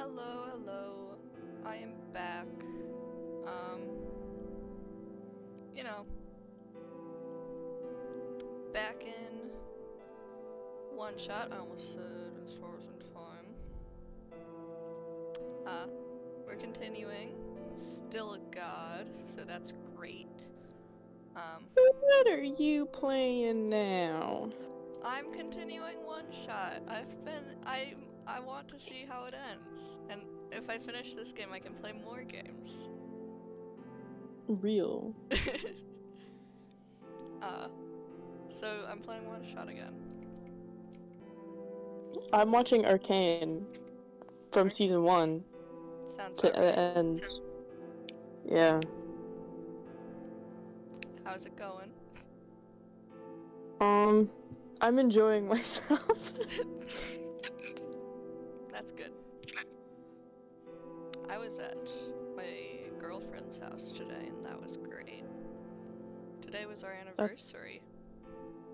Hello, hello. I am back. Um, you know, back in one shot. I almost said as far as in time. We're continuing. Still a god, so that's great. What are you playing now? I'm continuing one shot. I want to see how it ends. And if I finish this game, I can play more games. Real. So I'm playing one shot again. I'm watching Arcane from season 1 Sounds to about the right. end. Yeah. How's it going? I'm enjoying myself. That's good. I was at my girlfriend's house today, and that was great. Today was our anniversary.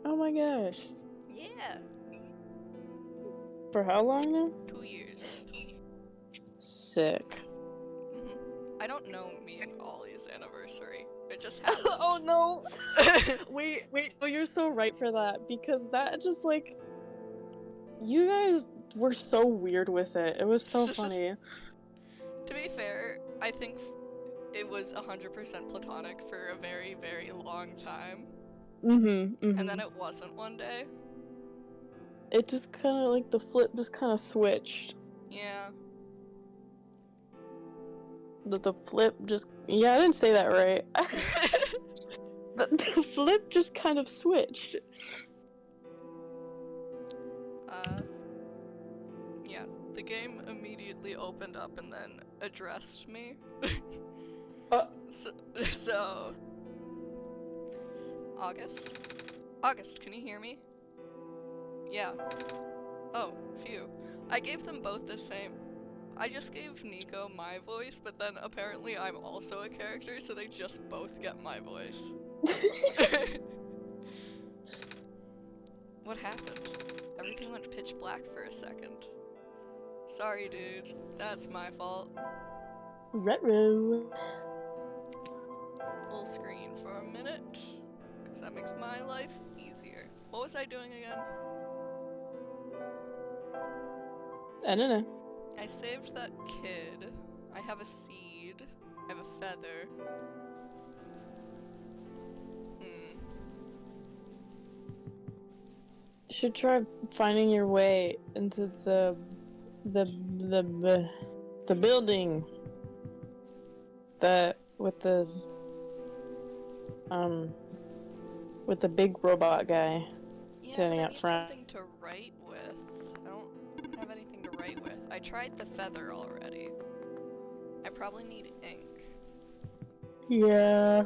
Oh my gosh. Yeah. For how long now? 2 years. Sick. I don't know me and Ollie's anniversary. It just happened. Oh no! Wait, oh, you're so right for that, because that just like... You guys were so weird with it. It was so funny. To be fair, I think it was 100% platonic for a very, very long time. And then it wasn't one day. It just kind of like the flip just kind of switched. Yeah. The flip just... Yeah, I didn't say that right. the flip just kind of switched. Yeah, the game immediately opened up and then addressed me. So... August, can you hear me? Yeah. Oh, phew. I gave them both the same... I just gave Nico my voice, but then apparently I'm also a character, so they just both get my voice. What happened? Everything went pitch black for a second. Sorry, dude. That's my fault. Retro. Full screen for a minute, because that makes my life easier. What was I doing again? I don't know. I saved that kid. I have a seed. I have a feather. You should try finding your way into the building. With the big robot guy standing up front. Something to write with. I don't have anything to write with. I tried the feather already. I probably need ink. Yeah.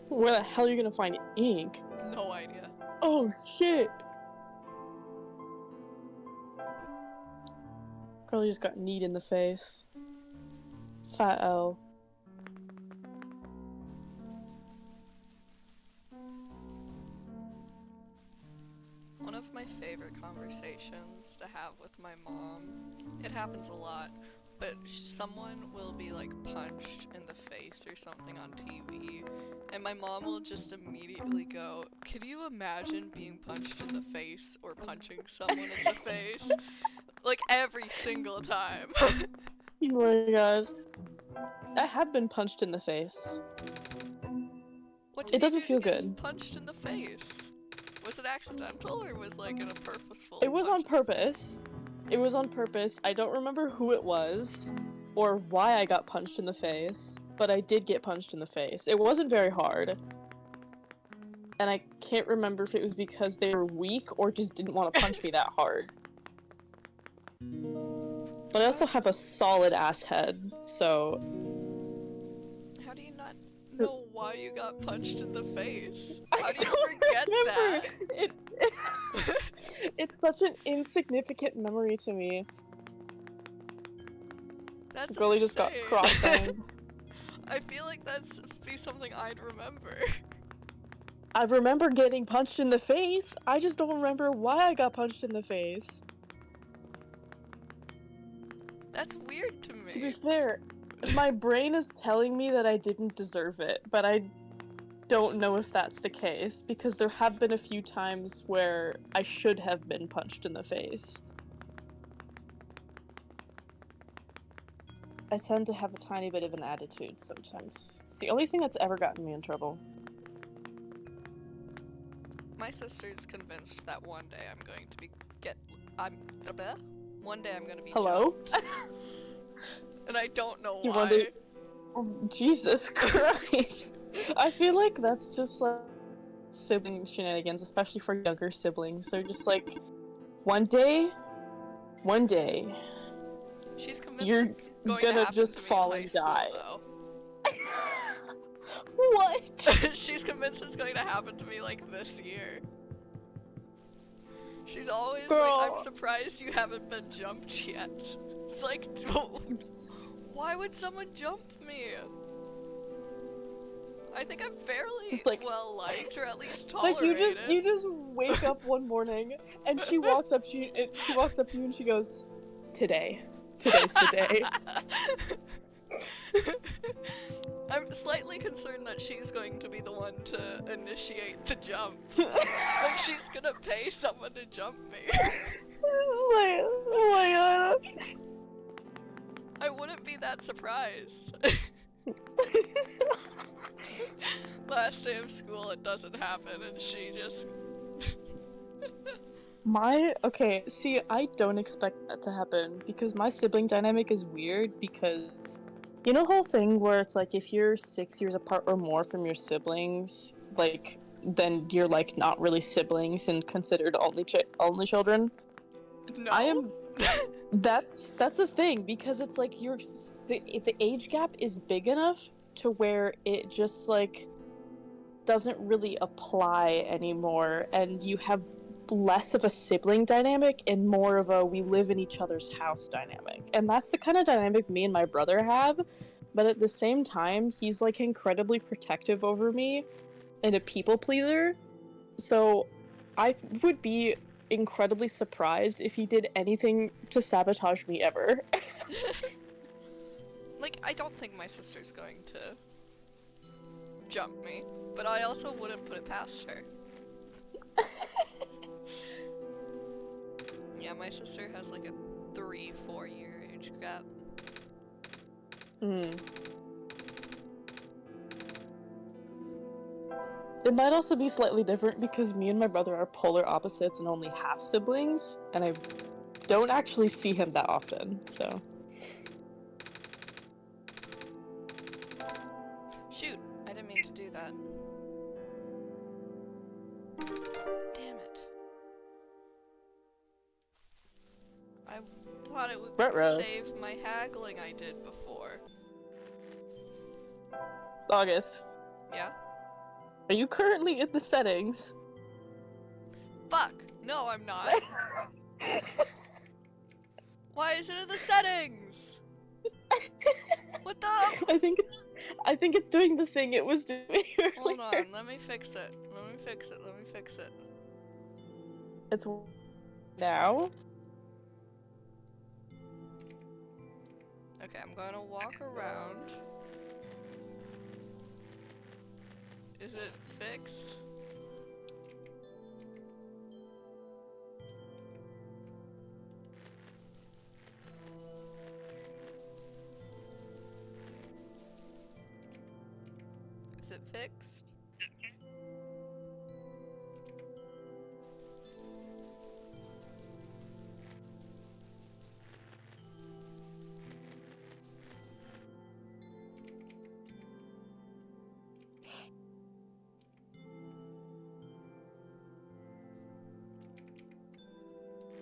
Where the hell are you gonna find ink? No idea. Oh shit! Girl just got kneed in the face. Fat L. One of my favorite conversations to have with my mom, it happens a lot, but someone will be like punched in the face or something on TV, and my mom will just immediately go, "Can you imagine being punched in the face or punching someone in the face?" Like every single time. Oh my god. I have been punched in the face. It doesn't feel good. Punched in the face. Was it accidental or was like in a purposeful? It was on purpose. It was on purpose. I don't remember who it was or why I got punched in the face, but I did get punched in the face. It wasn't very hard. And I can't remember if it was because they were weak or just didn't want to punch me that hard. But I also have a solid ass head, so... How do you not know why you got punched in the face? How do you forget that? It's such an insignificant memory to me. That's Girlie just got cross-banged. I feel like that's be something I'd remember. I remember getting punched in the face. I just don't remember why I got punched in the face. That's weird to me. To be fair, my brain is telling me that I didn't deserve it, but I don't know if that's the case, because there have been a few times where I should have been punched in the face. I tend to have a tiny bit of an attitude sometimes. It's the only thing that's ever gotten me in trouble. My sister's convinced that one day I'm going to be one day I'm gonna be Hello? jumped. And I don't know You why. wonder- Oh, Jesus Christ. I feel like that's just like sibling shenanigans, especially for younger siblings. They're just like, one day, She's convinced you're it's going gonna to happen just to me fall in high and school, die. though. What? She's convinced it's going to happen to me, like, this year. She's always Girl. like, I'm surprised you haven't been jumped yet. It's like, why would someone jump me? I think I'm fairly It's like- well liked, or at least Like tolerated. you just wake up one morning and she walks up to you and she goes, today's the day. I'm slightly concerned that she's going to be the one to initiate the jump. Like, she's gonna pay someone to jump me. It's like, oh my god. I wouldn't be that surprised. Last day of school, it doesn't happen, and she just... Okay, see, I don't expect that to happen because my sibling dynamic is weird because you know the whole thing where it's like if you're 6 years apart or more from your siblings, like then you're like not really siblings and considered only children. No? I am. That's the thing because it's like the age gap is big enough to where it just like doesn't really apply anymore, and you have less of a sibling dynamic and more of a we live in each other's house dynamic. And that's the kind of dynamic me and my brother have, but at the same time he's like incredibly protective over me and a people pleaser. So I would be incredibly surprised if he did anything to sabotage me ever. Like, I don't think my sister's going to jump me, but I also wouldn't put it past her. Yeah, my sister has like a 3-4 year age gap. It might also be slightly different because me and my brother are polar opposites and only half siblings, and I don't actually see him that often, so. Shoot, I didn't mean to do that. Damn it. I thought it would Ruh-roh. save my haggling I did before. August, Yeah? are you currently in the settings? Fuck! No, I'm not. Why is it in the settings? What the? I think it's doing the thing it was doing earlier. Hold on, let me fix it. Let me fix it. It's now. Okay, I'm gonna walk around. Is it fixed? Is it fixed?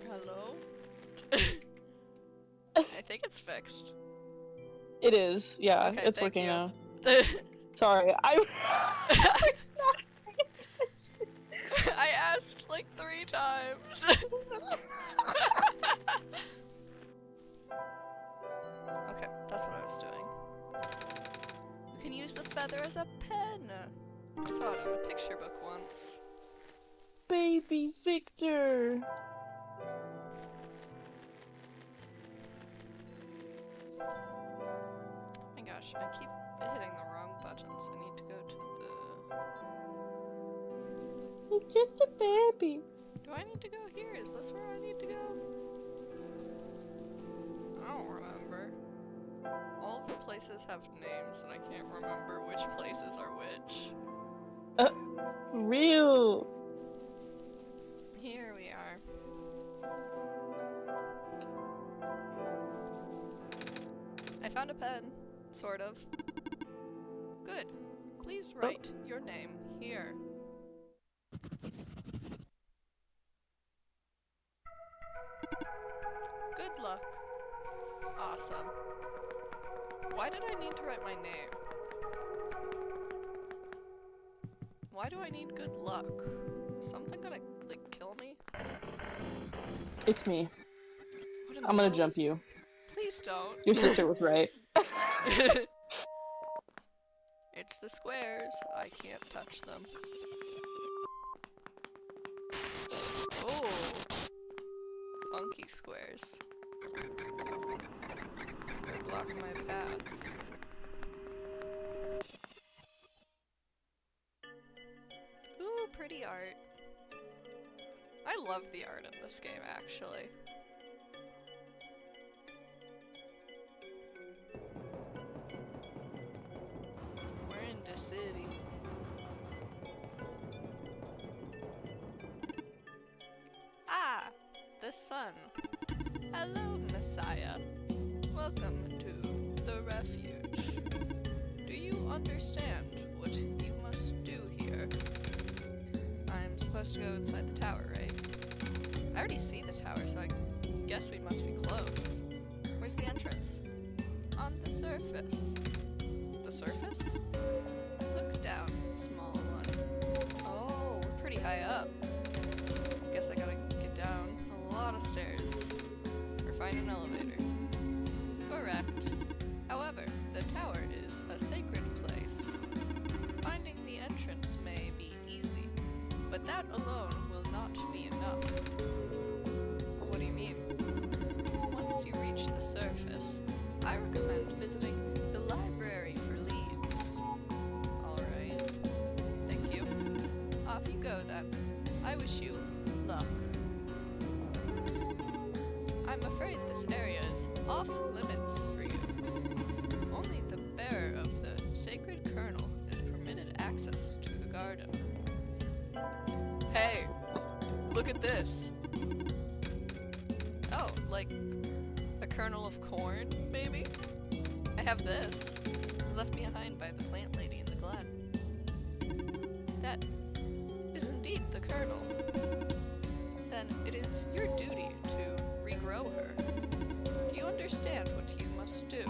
Hello? I think it's fixed. It is, yeah, Okay, it's thank working you. now. Sorry, I was not paying attention. I asked like 3 times. Okay, that's what I was doing. You can use the feather as a pen. I saw it in a picture book once. Baby Victor. Oh my gosh, I keep hitting the wrong buttons. I need to go to the... It's just a baby. Do I need to go here? Is this where I need to go? I don't remember. All of the places have names and I can't remember which places are which. Real. Here we are. I found a pen. Sort of. Good. Please write your name here. Good luck. Awesome. Why did I need to write my name? Why do I need good luck? Is something gonna, like, kill me? It's me. What in the I'm gonna world? jump you. Please don't. Your sister was right. It's the squares. I can't touch them. Oh. Funky squares. They block my path. Ooh, pretty art. I love the art in this game, actually. We're in the city. Ah! The sun. Hello, Messiah. Welcome to the refuge. Do you understand what you must do here? I'm supposed to go inside the tower, right? I already see the tower, so I guess we must be close. Where's the entrance? On the surface. The surface? Look down, small one. Oh, we're pretty high up. Guess I gotta get down a lot of stairs. Or find an elevator. Correct. However, the tower is a sacred place. Finding the entrance may be easy, but that alone will not be enough. What do you mean? Once you reach the surface, I recommend visiting the library for leads. Alright. Thank you. Off you go then. I wish you luck. I'm afraid this area is off limits for you. Only the bearer of the sacred kernel is permitted access to the garden. Hey, look at this. Oh, like a kernel of corn, maybe? I have this. It was left behind by the plant lady in the glen. That is indeed the kernel. Then it is your duty to regrow her. Do you understand what you must do?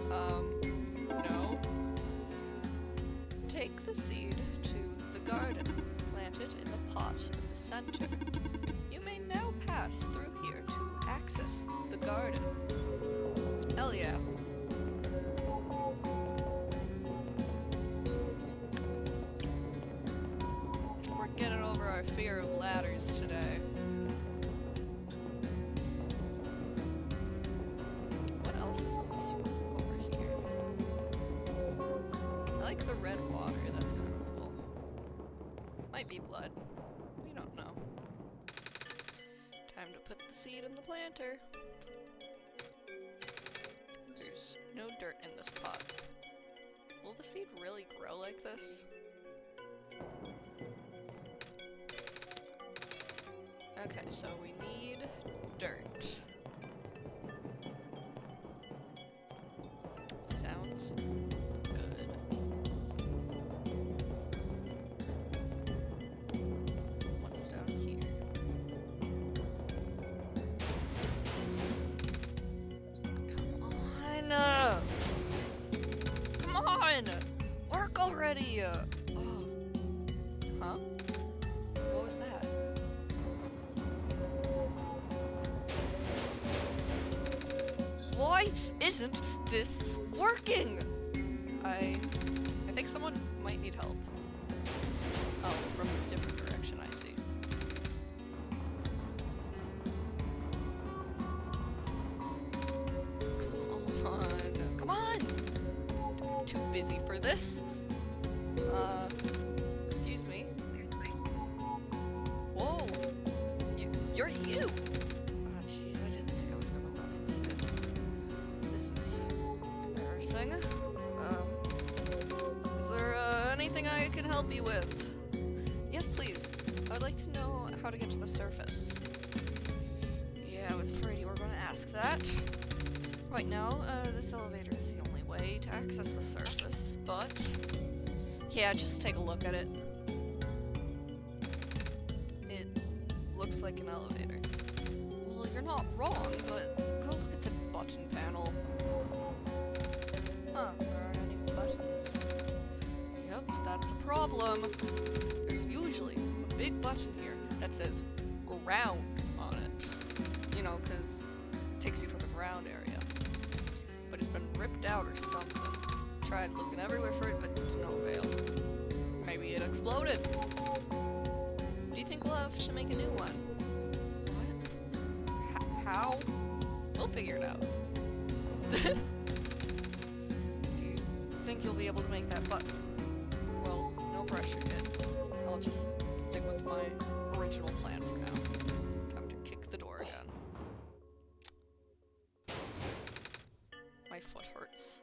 No. Take the seed to the garden. Plant it in the pot in the center. You may now pass through here to access the garden. Hell yeah. We're getting over our fear of ladders today. What else is in this over here? I like the red water, that's kind of cool. Might be blood. We don't know. Time to put the seed in the planter. There's no dirt in this pot. Will the seed really grow like this? Okay, so we need dirt. Sounds good. What's down here? Come on! Come on! Work already! Oh. Huh? What was that? Why isn't this working? I think someone might need help. Oh, from a different direction, I see. Come Come on! I'm too busy for this. Excuse me. Whoa! You're you! Ah, jeez, I didn't think I was gonna run into it. This is embarrassing. Is there, anything I can help you with? Yes, please. I would like to know how to get to the surface. Yeah, I was afraid you were going to ask that. Right now, this elevator is the only way to access the surface, but... yeah, just take a look at it. It looks like an elevator. Well, you're not wrong, but go look at the button panel. Huh, there aren't any buttons. Yep, that's a problem. There's usually a big button here that says ground on it. You know, because it takes you to the ground area. But it's been ripped out or something. Tried looking everywhere for it, but to no avail. Maybe it exploded. Do you think we'll have to make a new one? What? How? We'll figure it out. Do you think you'll be able to make that button? Well, no pressure, kid. I'll just stick with my original plan for now. Time to kick the door again. My foot hurts.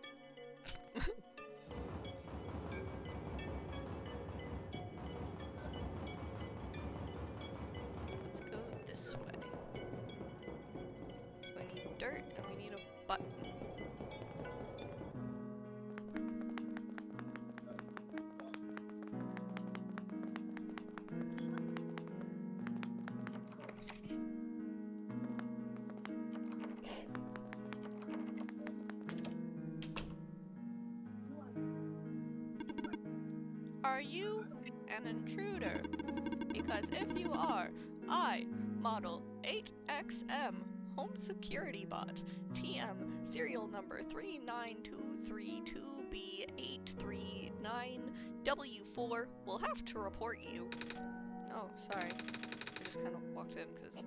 Let's go this way. So I need dirt and we need a button. Are you an intruder? Because if you are, I, Model 8XM, Home Security Bot, TM, serial number 39232B839W4, will have to report you. Oh, sorry. I just kind of walked in because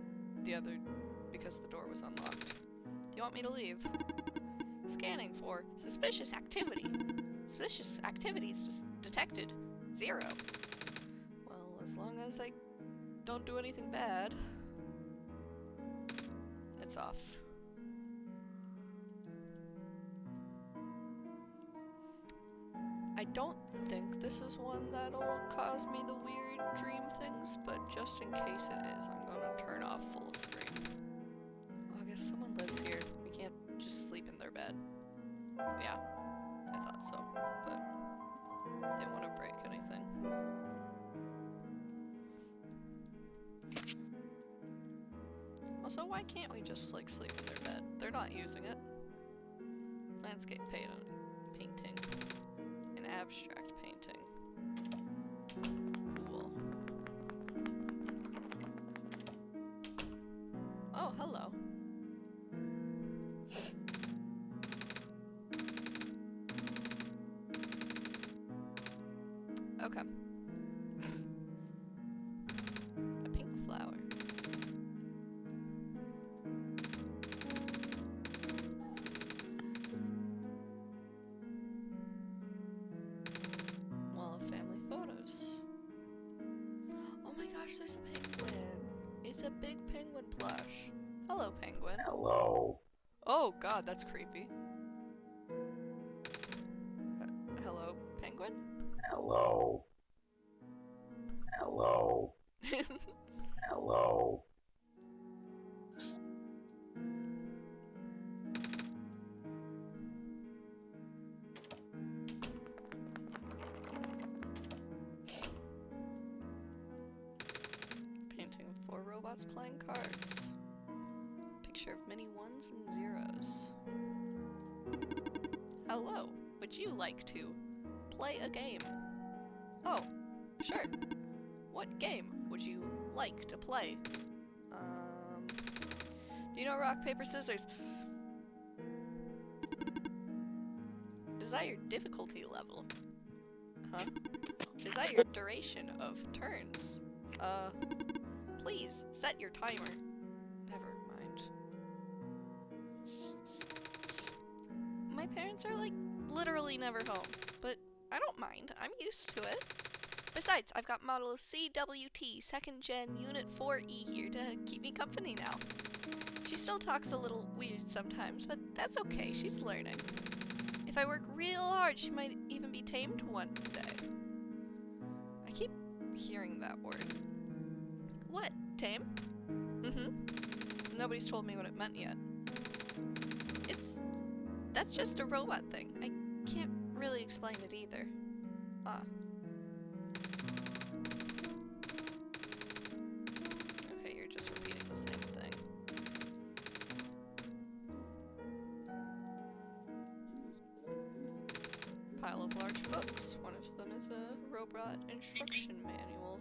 the door was unlocked. Do you want me to leave? Scanning for suspicious activity. Suspicious activities just detected. 0. Well, as long as I don't do anything bad, it's off. I don't think this is one that'll cause me the weird dream things, but just in case it is, I'm gonna turn off full screen. Oh, I guess someone lives here. We can't just sleep in their bed. Yeah, I thought so, but didn't want to break anything. Also, why can't we just, like, sleep in their bed? They're not using it. Landscape painting. An abstract painting. Cool. Oh, hello. Okay. A pink flower. Wall of family photos. Oh my gosh, there's a penguin. It's a big penguin plush. Hello, penguin. Hello. Oh god, that's creepy. Hello, penguin? Hello. Hello. Hello. Painting of 4 robots playing cards. Picture of many ones and zeros. Hello, would you like to play a game? Oh, sure. What game would you like to play? Do you know rock, paper, scissors? Desired difficulty level. Huh? Desired duration of turns. Please set your timer. Never mind. My parents parents are like literally never home, but I don't mind. I'm used to it. Besides, I've got model CWT 2nd Gen Unit 4E here to keep me company now. She still talks a little weird sometimes, but that's okay, she's learning. If I work real hard, she might even be tamed one day. I keep hearing that word. What? Tame? Mm-hmm. Nobody's told me what it meant yet. That's just a robot thing. I can't really explain it either. Ah. Okay, you're just repeating the same thing. Pile of large books. One of them is a robot instruction manual.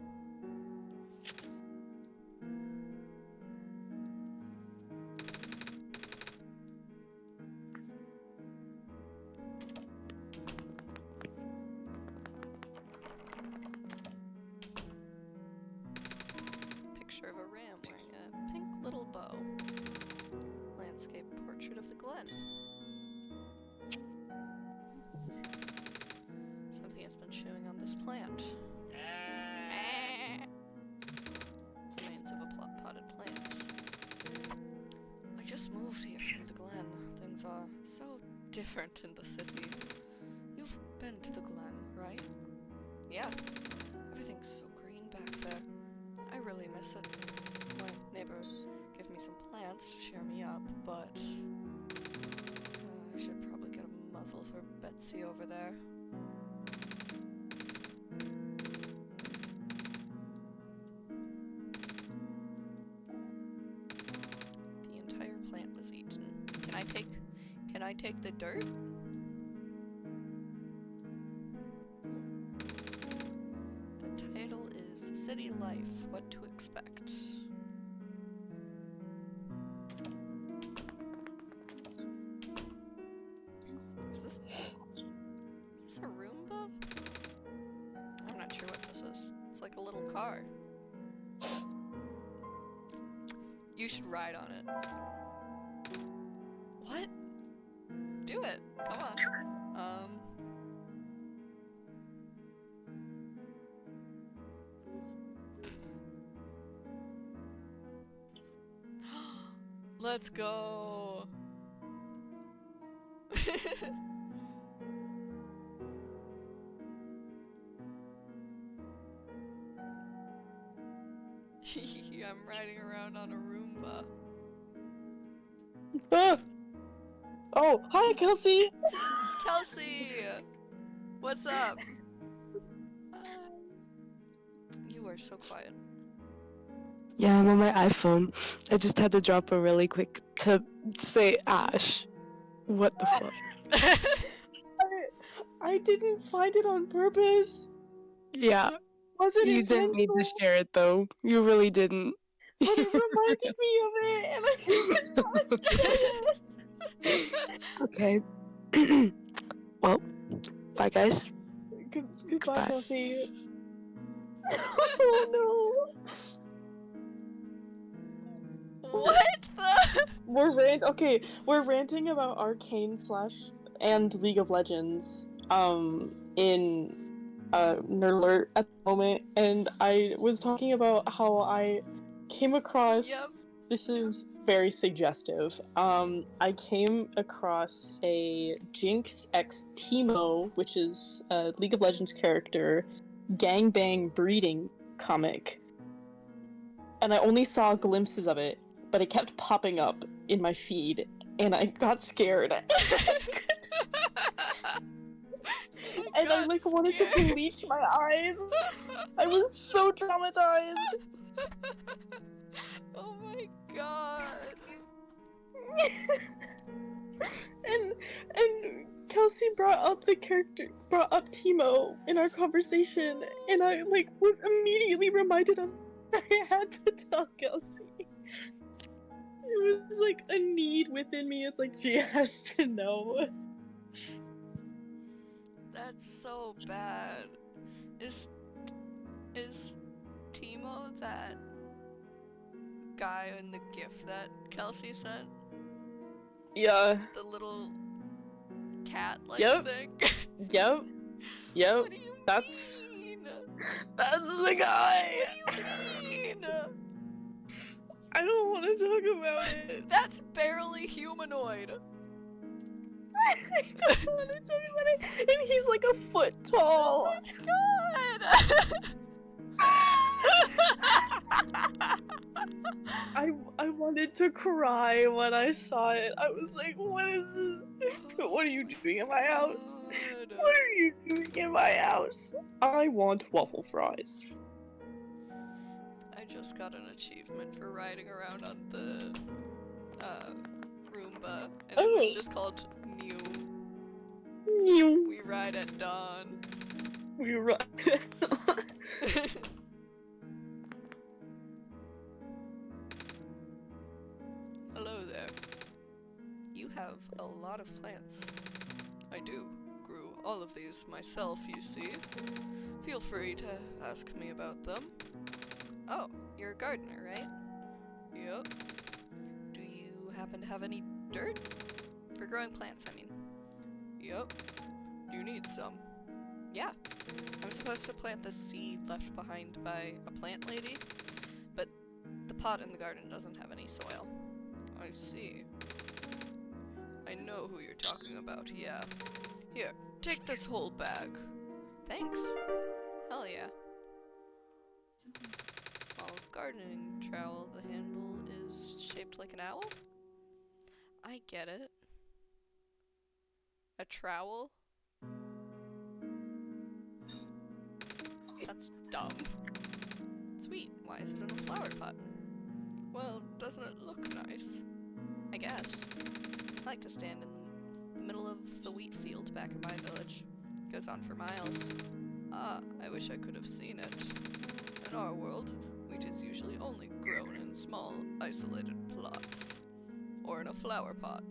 Picture of a ram wearing a pink little bow. Landscape portrait of the glen. Something has been chewing on this plant. Remains of a potted plant. I just moved here from the glen. Things are so different in the city. You've been to the glen, right? Yeah. Everything's so green back there. I really miss it. My neighbor gave me some plants to cheer me up, but I should probably get a muzzle for Betsy over there. The entire plant was eaten. Can I take the dirt? The title is City Life, What to Expect. Is this a Roomba? I'm not sure what this is. It's like a little car. You should ride on it. What? Do it. Come on. Let's go. I'm riding around on a Roomba. Ah! Oh, hi, Kelsey! Kelsey! What's up? You are so quiet. Yeah, I'm on my iPhone. I just had to drop a really quick to say Ash. What the fuck? I didn't find it on purpose. Yeah, Wasn't you didn't need to intentional, share it though. You really didn't. but it reminded me of it, and I could not say Okay. Well, bye guys. it. Goodbye, Goodbye. Kelsey. Oh no. What the? We're ranting about Arcane / and League of Legends in Nerdlert at the moment, and I was talking about how I came across Yep. this is very suggestive. I came across a Jinx X Teemo, which is a League of Legends character, gangbang breeding comic. And I only saw glimpses of it, but it kept popping up in my feed, and I got scared. And I like wanted to bleach my eyes. I was so traumatized. Oh my god. and Kelsey brought up Teemo in our conversation, and I like was immediately reminded of I had to tell Kelsey. It was like a need within me. It's like she has to know. That's so bad. Is Teemo that guy in the GIF that Kelsey sent? Yeah. The little cat-like Yep. thing? Yep. Yep. What do you That's mean? the guy. What do you mean? I don't want to talk about it. That's barely humanoid. I don't want to talk about it. And he's like a foot tall. God! I wanted to cry when I saw it. I was like, what is this? What are you doing in my house? God. What are you doing in my house? I want waffle fries. I just got an achievement for riding around on the Roomba, and it was Oh. just called New. New. We ride at dawn. We run. Hello there. You have a lot of plants. I do. Grew all of these myself, you see. Feel free to ask me about them. Oh, you're a gardener, right? Yep. Do you happen to have any dirt? For growing plants, I mean. Yep. Do you need some? Yeah. I'm supposed to plant the seed left behind by a plant lady, but the pot in the garden doesn't have any soil. I see. I know who you're talking about, yeah. Here, take this whole bag. Thanks. Hell yeah. Small gardening trowel. The handle is shaped like an owl? I get it. A trowel? That's dumb. Sweet, why is it in a flower pot? Well, doesn't it look nice? I guess. I like to stand in the middle of the wheat field back in my village. It goes on for miles. Ah, I wish I could have seen it. In our world, wheat is usually only grown in small, isolated plots. Or in a flower pot.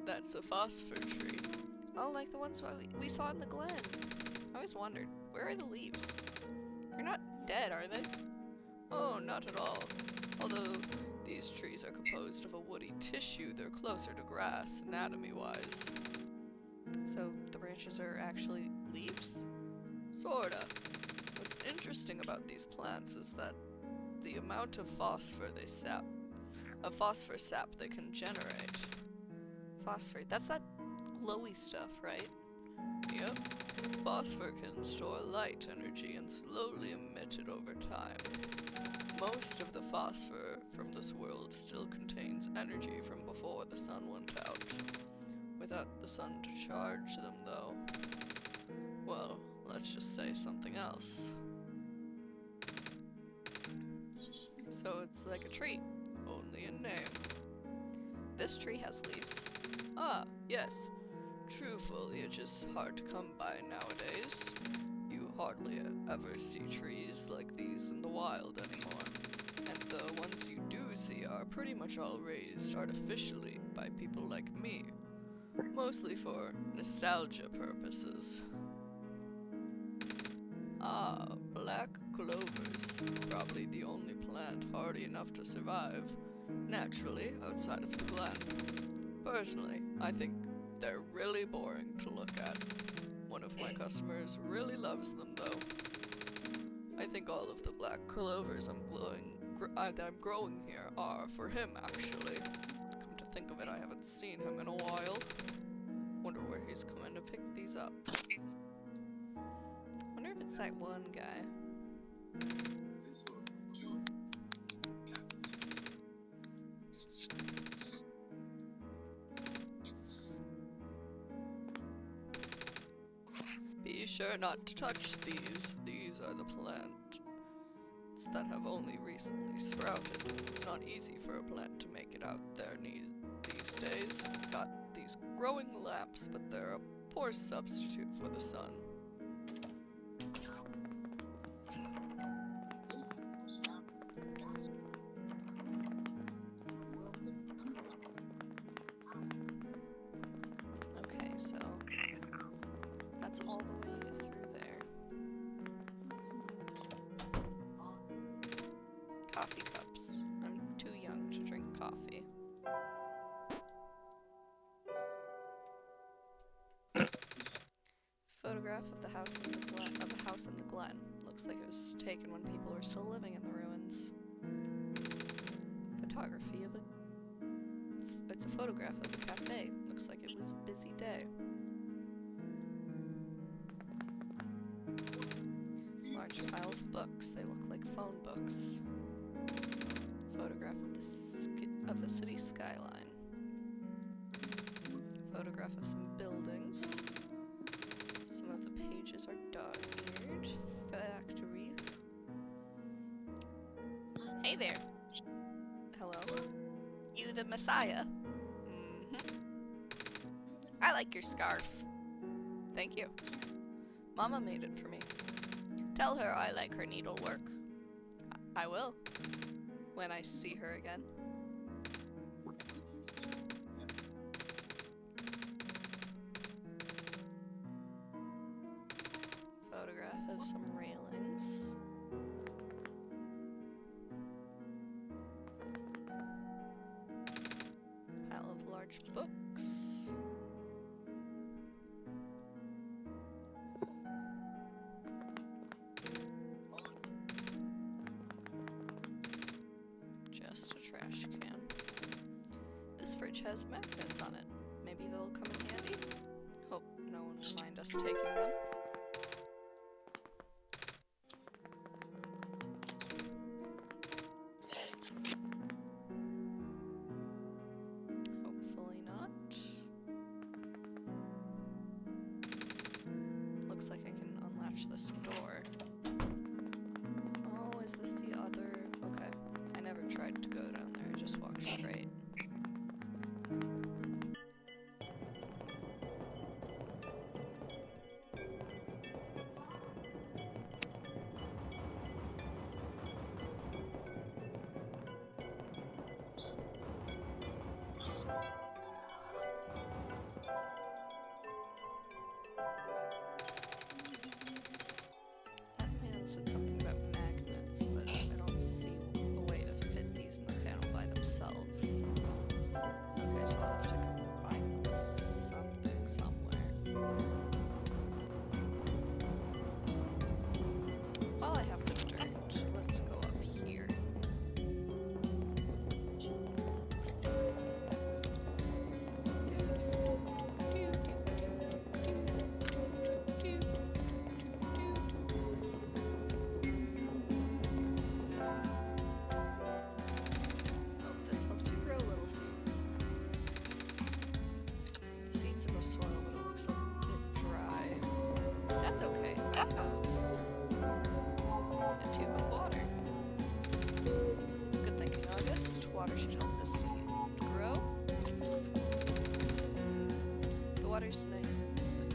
That's a phosphor tree. Oh, like the ones we saw in the glen. I always wondered, where are the leaves? They're not dead, are they? Oh, not at all. Although these trees are composed of a woody tissue, they're closer to grass, anatomy-wise. So the branches are actually leaves? Sorta. What's interesting about these plants is that the amount of phosphor sap they can generate. Phosphorate, that's that glowy stuff, right? Yep. Phosphor can store light energy and slowly emit it over time. Most of the phosphor from this world still contains energy from before the sun went out. Without the sun to charge them, though, well, let's just say something else. So it's like a tree, only in name. This tree has leaves. Ah, yes. True foliage is hard to come by nowadays. You hardly ever see trees like these in the wild anymore. And the ones you do see are pretty much all raised artificially by people like me. Mostly for nostalgia purposes. Ah, black clovers. Probably the only plant hardy enough to survive, naturally, outside of the glen. Personally, I think they're really boring to look at. One of my customers really loves them, though. I think all of the black clovers I'm growing here are for him, actually. Come to think of it, I haven't seen him in a while. Wonder where he's coming to pick these up. Wonder if it's that one guy. Be sure not to touch these. These are the plants that have only recently sprouted. It's not easy for a plant to make it out there these days. Got these growing lamps, but they're a poor substitute for the sun. Okay, so that's all the way through there. Coffee cups. I'm too young to drink coffee. photograph of the house in the glen. Looks like it was taken when people were still living in the ruins. Photography of it's a photograph of a cafe. Looks like it was a busy day. Large pile of books. They look like phone books. Photograph of the city skyline. Photograph of some buildings. Some of the pages are dog-eared. Factory. Hey there. Hello. You the Messiah? Mm-hmm. I like your scarf. Thank you. Mama made it for me. Tell her I like her needlework. I will. When I see her again. Photograph of some railings. Pile of large books. Just a trash can. This fridge has magnets on it. Maybe they'll come in handy. Hope no one will mind us taking them. Hopefully not. Looks like I can unlatch this door. Oh, is this the other? Okay. I never tried to go down there, I just walked straight. That man said something about magnets, but I don't see a way to fit these in the panel by themselves. Okay, so I'll have to combine them with something somewhere. While I have the dirt, let's go up here. Hope this helps you grow, little seed. The seed's in the soil, but it looks a bit dry. That's okay. I have a tube of water. Good thinking, August. Water should help the seed grow. The water's nice.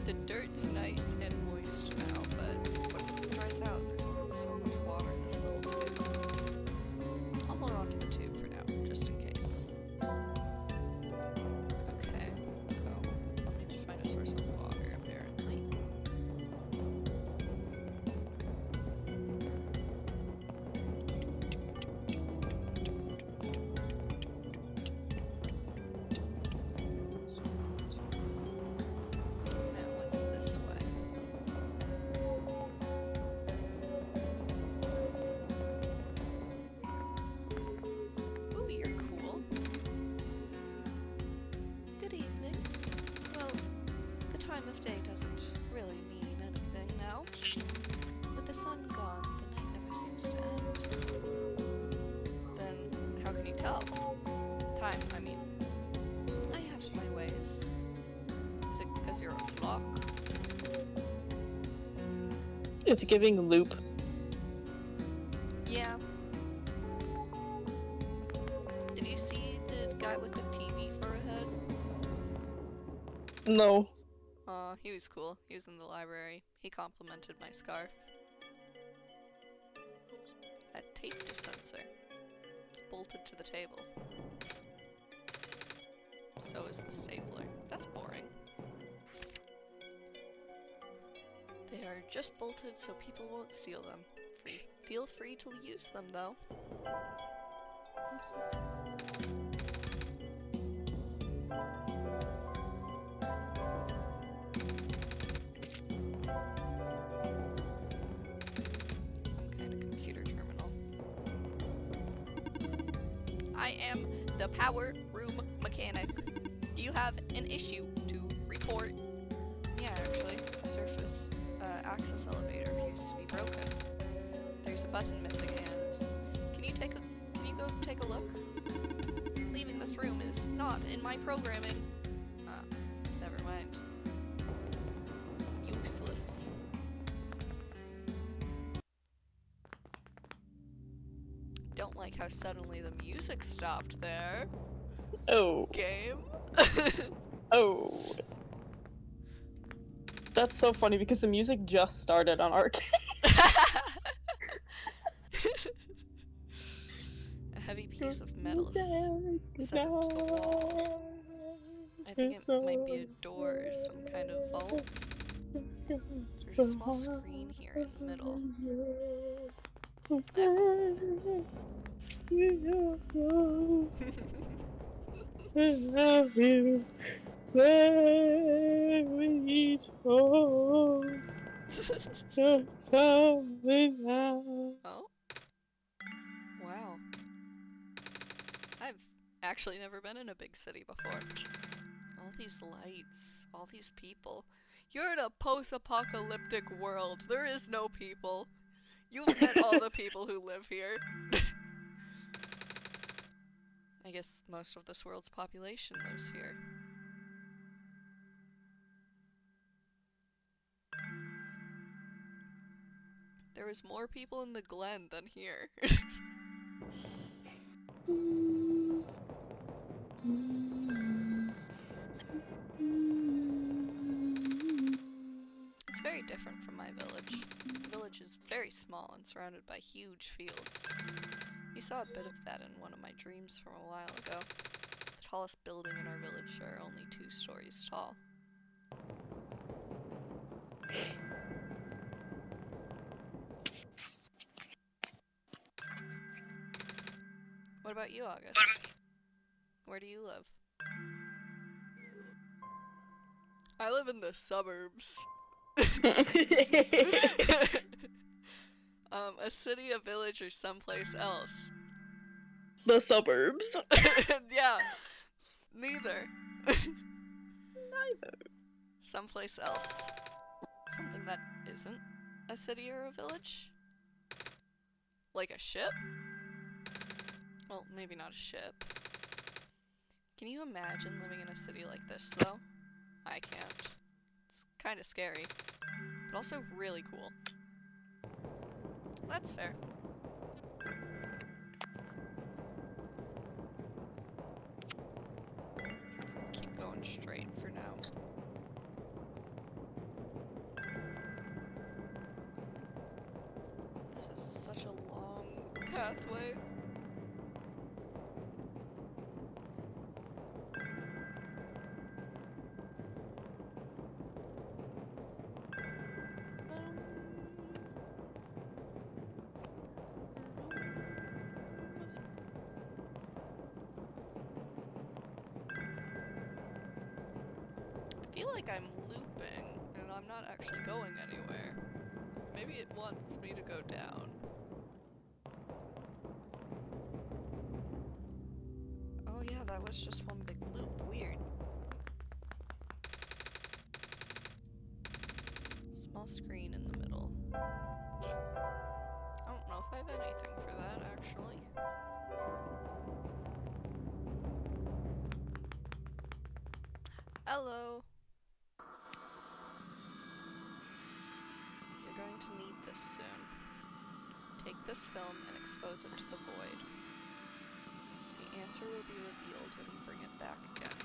The dirt's nice and moist now, but when it dries out, there's only so much water in this little tube. I'll hold on to the tube for now, just in case. Okay, so I'll need to find a source of water, apparently. Now what's this way? Ooh, you're cool. Good evening. Well, the time of day doesn't really mean anything now. With the sun gone, the night never seems to end. Then, how can you tell? Time, I mean. I have my ways. Is it because you're a clock? It's giving loop. Yeah. Did you see the guy with the TV for a head? No. He was cool. He was in the library. He complimented my scarf. A tape dispenser. It's bolted to the table. So is the stapler. That's boring. They are just bolted so people won't steal them. Feel free to use them, though. am the power room mechanic. Do you have an issue to report? Yeah, actually, the surface access elevator appears to be broken. There's a button missing, and can you go take a look? Leaving this room is not in my programming. Never mind. Useless. Don't like how suddenly the music stopped there. Oh. Game? Oh. That's so funny because the music just started on Arcade. A heavy piece of metal is set into the wall. I think it might be a door or some kind of vault. There's a small screen here in the middle. Oh? Wow. I've actually never been in a big city before. All these lights, all these people. You're in a post-apocalyptic world. There is no people. You've met all the people who live here. I guess most of this world's population lives here. There was more people in the Glen than here. It's very different from my village. The village is very small and surrounded by huge fields. You saw a bit of that in one of my dreams from a while ago. The tallest building in our village are only 2 stories tall. What about you, August? Where do you live? I live in the suburbs. A city, a village, or someplace else. The suburbs. Yeah, neither. Neither. Someplace else. Something that isn't a city or a village? Like a ship? Well, maybe not a ship. Can you imagine living in a city like this, though? I can't. It's kind of scary, but also really cool. That's fair. Let's keep going straight for now. This is such a long pathway. I feel like I'm looping, and I'm not actually going anywhere. Maybe it wants me to go down. Oh yeah, that was just one big loop. Weird. Small screen in the middle. I don't know if I have anything for that, actually. Hello. You're going to need this soon. Take this film and expose it to the void. The answer will be revealed when you bring it back again.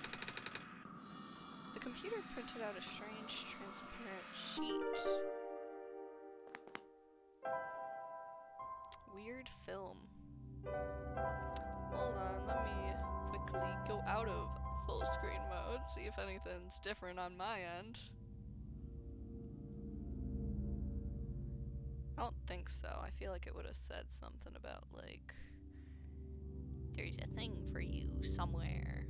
The computer printed out a strange, transparent sheet. Weird film. Hold on, let me quickly go out of full screen mode, see if anything's different on my end. I don't think so. I feel like it would have said something about, like, there's a thing for you somewhere.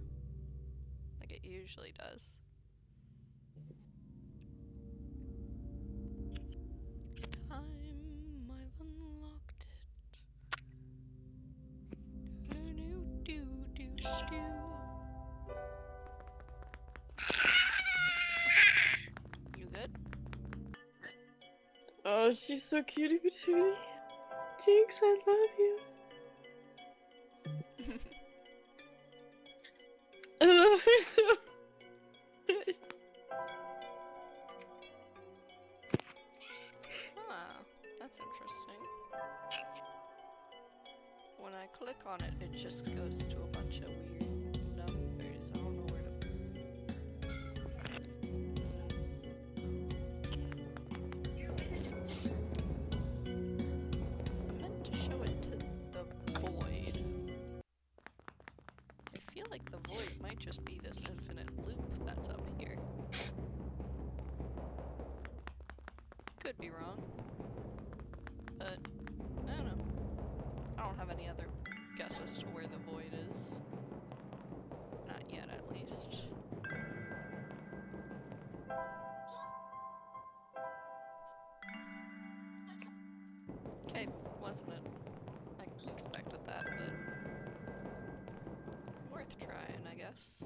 Like it usually does. Time, I've unlocked it. Do-do-do-do. Oh, she's so cutie patootie. Jinx, I love you. I love her so much. Huh, that's interesting. When I click on it, it just goes to a bunch of weird numbers. I don't know where to... I meant to show it to the void. I feel like the void might just be this infinite loop that's up here. Could be wrong. But, I don't know. I don't have any other guess as to where the void is. Not yet, at least. Okay, wasn't it? I expected that, but... worth trying, I guess.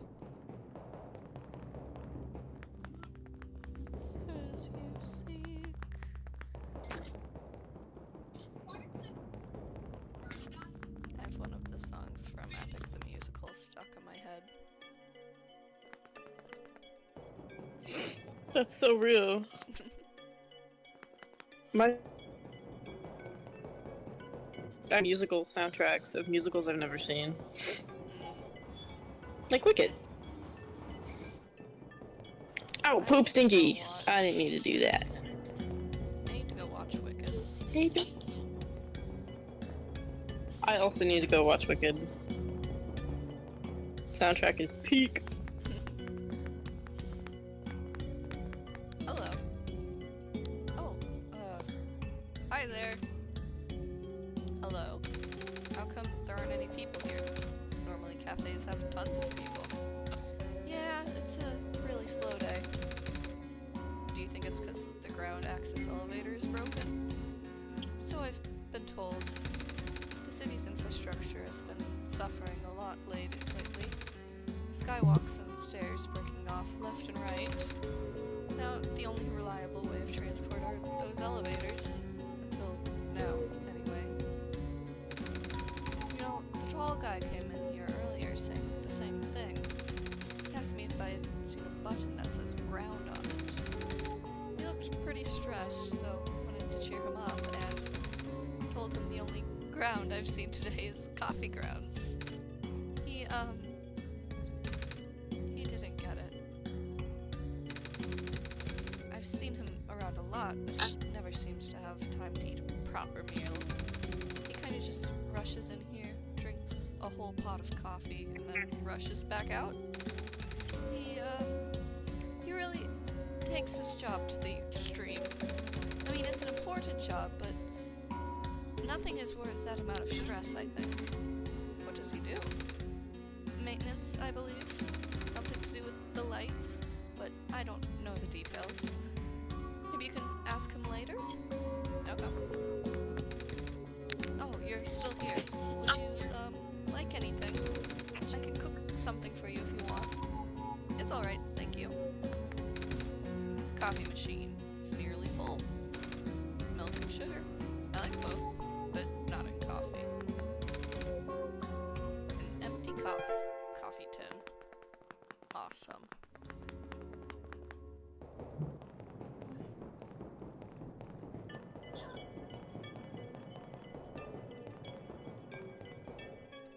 Says you seek... I have one of the songs from Epic the Musical stuck in my head. That's so real. My musical soundtracks of musicals I've never seen. Like Wicked. Oh, poop stinky! I didn't mean to do that. I need to go watch Wicked. Hey, I also need to go watch Wicked. Soundtrack is peak. Hello. Oh, hi there. Hello. How come there aren't any people here? Normally cafes have tons of people. Yeah, it's a really slow day. Do you think it's because the ground access elevator is broken? So I've been told. The city's infrastructure has been suffering a lot lately. Skywalks and stairs breaking off left and right. Now, the only reliable way of transport are those elevators. Until now, anyway. You know, the tall guy came in here earlier saying the same thing. He asked me if I had seen a button that says ground on it. He looked pretty stressed, so I wanted to cheer him up and told him the only ground I've seen today is coffee grounds. He didn't get it. I've seen him around a lot, but he never seems to have time to eat a proper meal. He kind of just rushes in here, drinks a whole pot of coffee, and then rushes back out. He really takes his job to the extreme. I mean, it's an important job, but nothing is worth that amount of stress, I think. What does he do? Maintenance, I believe. Something to do with the lights, but I don't know the details. Maybe you can ask him later? Okay. Oh, you're still here. Would you, like anything? I can cook something for you if you want. It's alright, thank you. Coffee machine. It's nearly full. Milk and sugar. I like both, but not in coffee. It's an empty coffee tin. Awesome.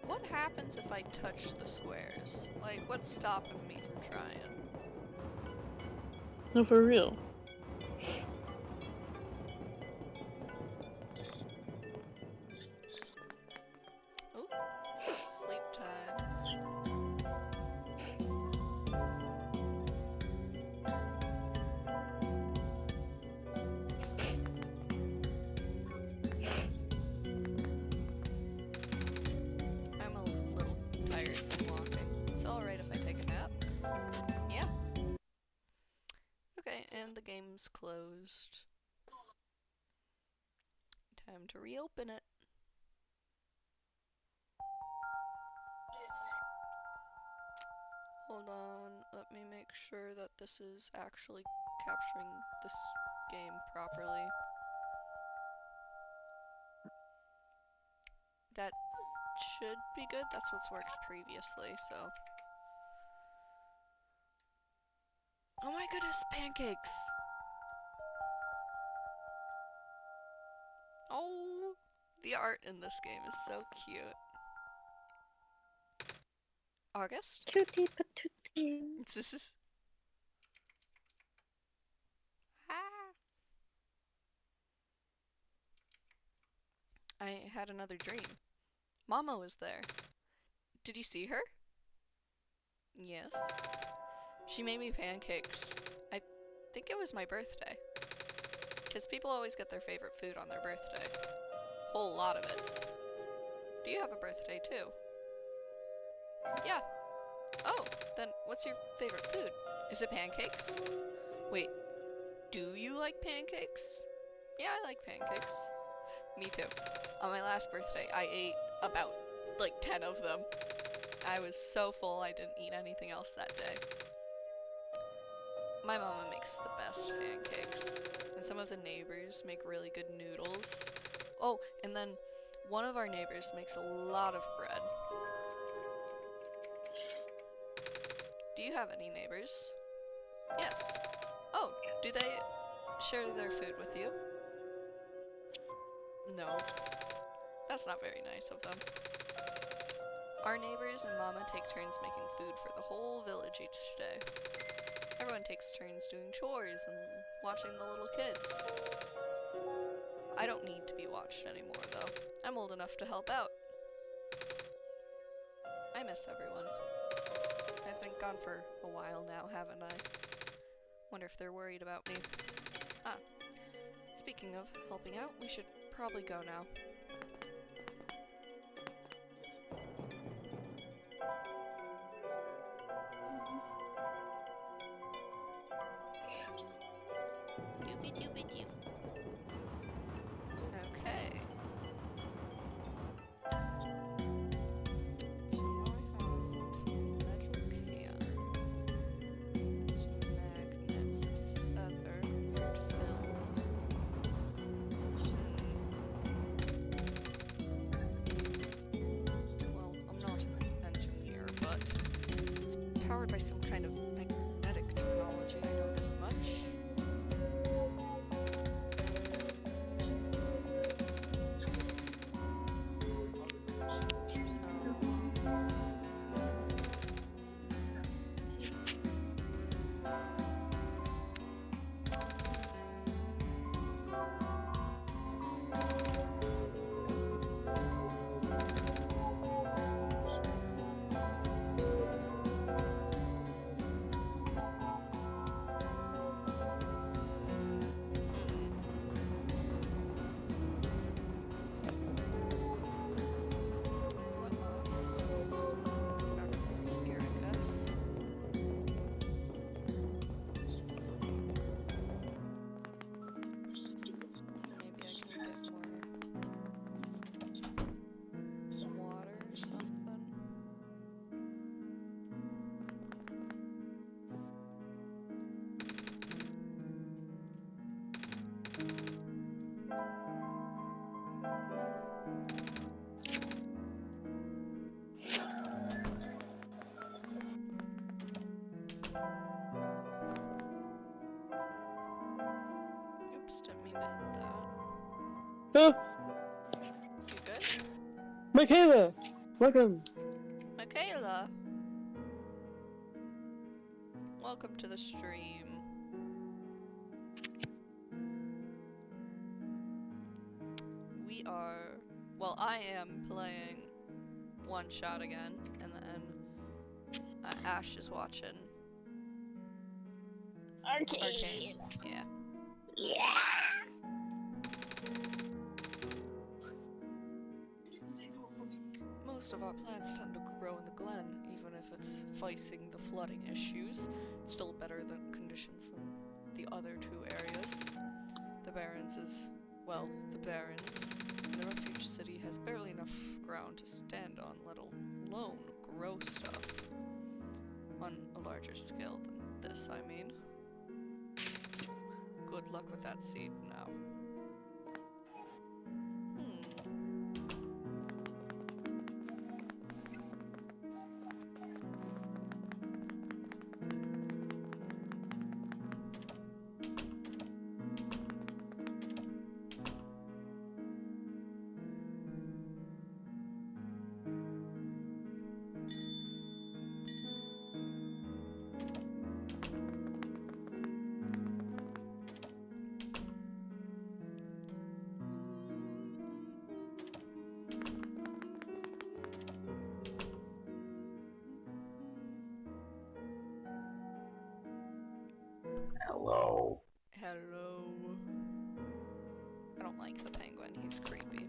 What happens if I touch the squares? Like, what's stopping me from trying? No, for real. Oop. Sleep time. I'm a little tired from walking. Is it alright if I take a nap? Yeah. Okay, and the game's closed. Time to reopen it. Hold on, let me make sure that this is actually capturing this game properly. should be good. That's what's worked previously, so. Oh my goodness, pancakes! Oh, the art in this game is so cute. August? Cutie patootie. Ah. I had another dream. Mama was there. Did you see her? Yes. She made me pancakes. I think it was my birthday. Because people always get their favorite food on their birthday. Whole lot of it. Do you have a birthday too? Yeah. Oh, then what's your favorite food? Is it pancakes? Wait, do you like pancakes? Yeah, I like pancakes. Me too. On my last birthday, I ate about like 10 of them. I was so full I didn't eat anything else that day. My mama makes the best pancakes. And some of the neighbors make really good noodles. Oh, and then one of our neighbors makes a lot of bread. Do you have any neighbors? Yes. Oh, do they share their food with you? No. That's not very nice of them. Our neighbors and Mama take turns making food for the whole village each day. Everyone takes turns doing chores and watching the little kids. I don't need to be watched anymore, though. I'm old enough to help out. I miss everyone. I've been gone for a while now, haven't I? Wonder if they're worried about me. Ah. Speaking of helping out, we should probably go now. Doobie-doobie-doo. Okay. So now I have metal can, some magnets, a feather, and film. Well, I'm not an engineer, but it's powered by some kind of magnetic technology, I know this much. What else? Back over here, I guess. Maybe I can get more water or something. Oops, didn't mean to hit that. Oh, You good? Michaela! Welcome! Michaela! Welcome to the stream. We are... Well, I am playing One Shot again, and then Ash is watching Arcane. Yeah. Yeah. Most of our plants tend to grow in the glen, even if it's facing the flooding issues. It's still better than conditions in the other two areas. The Barrens is, well, the Barrens. And the refuge city has barely enough ground to stand on, let alone grow stuff. On a larger scale than this, I mean. Good luck with that seed now. Hello. Hello. I don't like the penguin, he's creepy.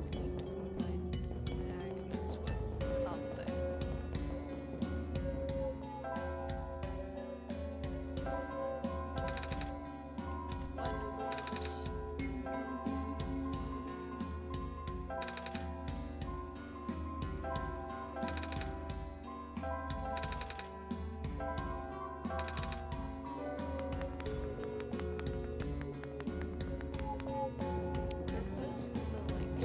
I need to combine the magnets with something. With what? There was the like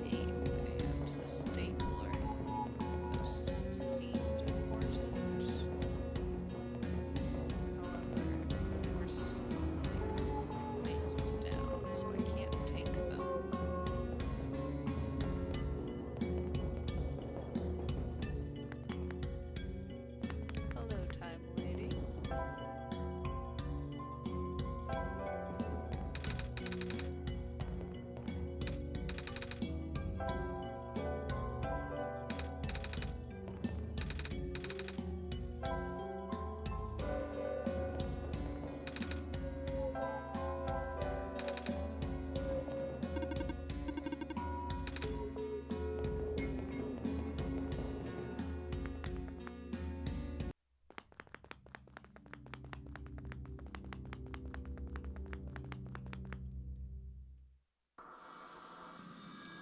tape and the stapler. Those seemed important. However, they were like weighted down, so I can't take them. Hello, time lady.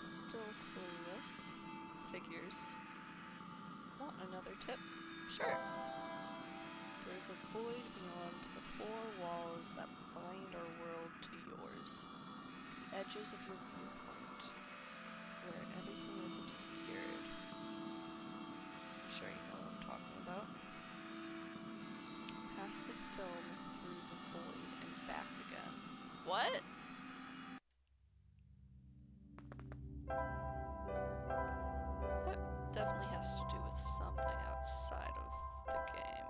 Still clueless. Figures. Want another tip? Sure. There is a void beyond the four walls that bind our world to yours. The edges of your viewpoint, where everything is obscured. I'm sure you know what I'm talking about. Pass the film through the void and back again. What? That definitely has to do with something outside of the game.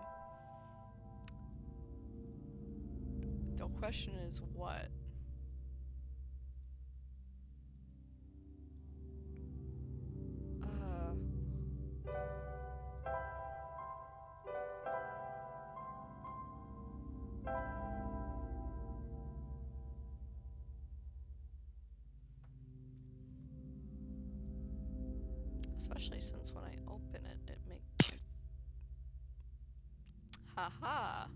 The question is what? Especially since when I open it, it makes me... Haha!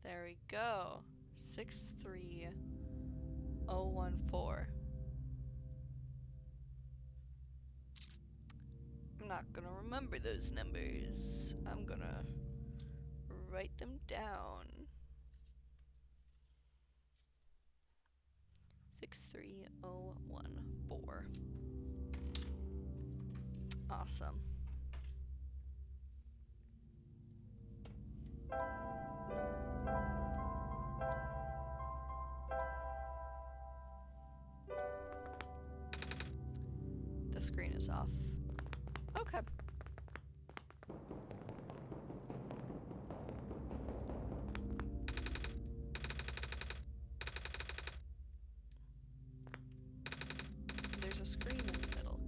There we go. 63014. I'm not gonna remember those numbers. I'm gonna write them down. 63014. Awesome. The screen is off. Okay. There's a screen in the middle.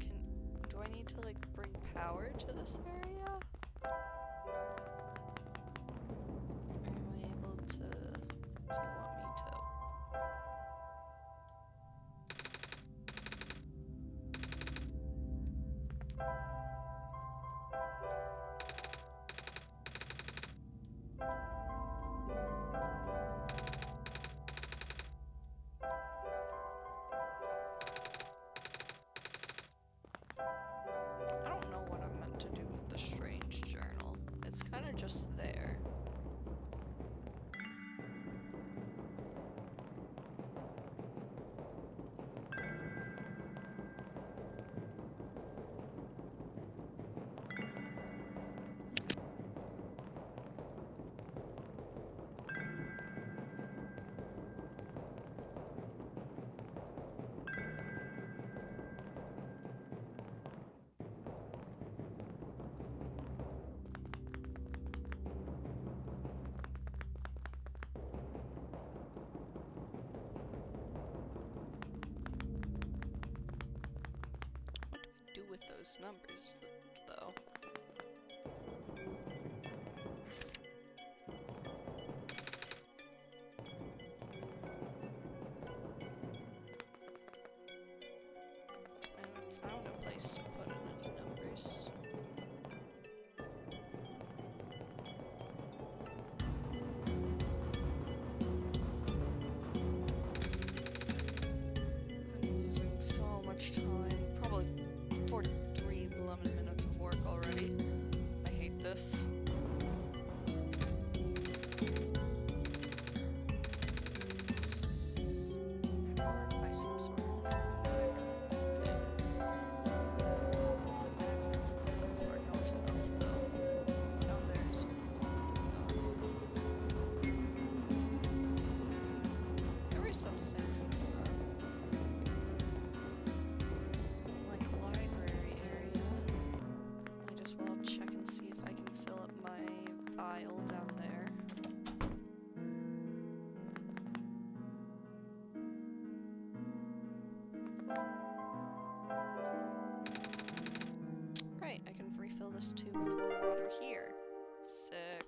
Do I need to like bring power to this area? Or am I able to just there. Do with those numbers, though. I haven't found a place to put in any numbers. I'm losing so much time. Probably 43 blooming minutes of work already. I hate this. Powered by some sort of magnetic thing. It's so far not enough though. Down there's there were some snakes in the like library area. I just will check and see if I can fill up my vial down there. Right, I can refill this too with more water here. Sick.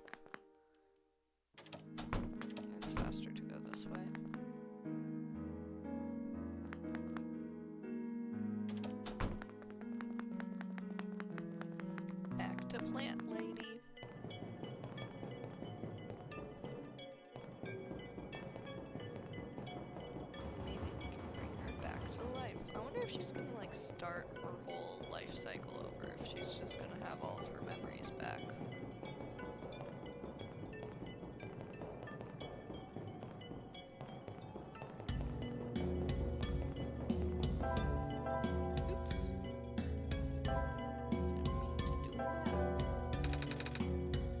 It's faster to go this way. Back to plant lady. Maybe we can bring her back to life. I wonder if she's gonna like start her whole life cycle over, if she's just gonna have all of her memories back. Oops. Didn't mean to do that.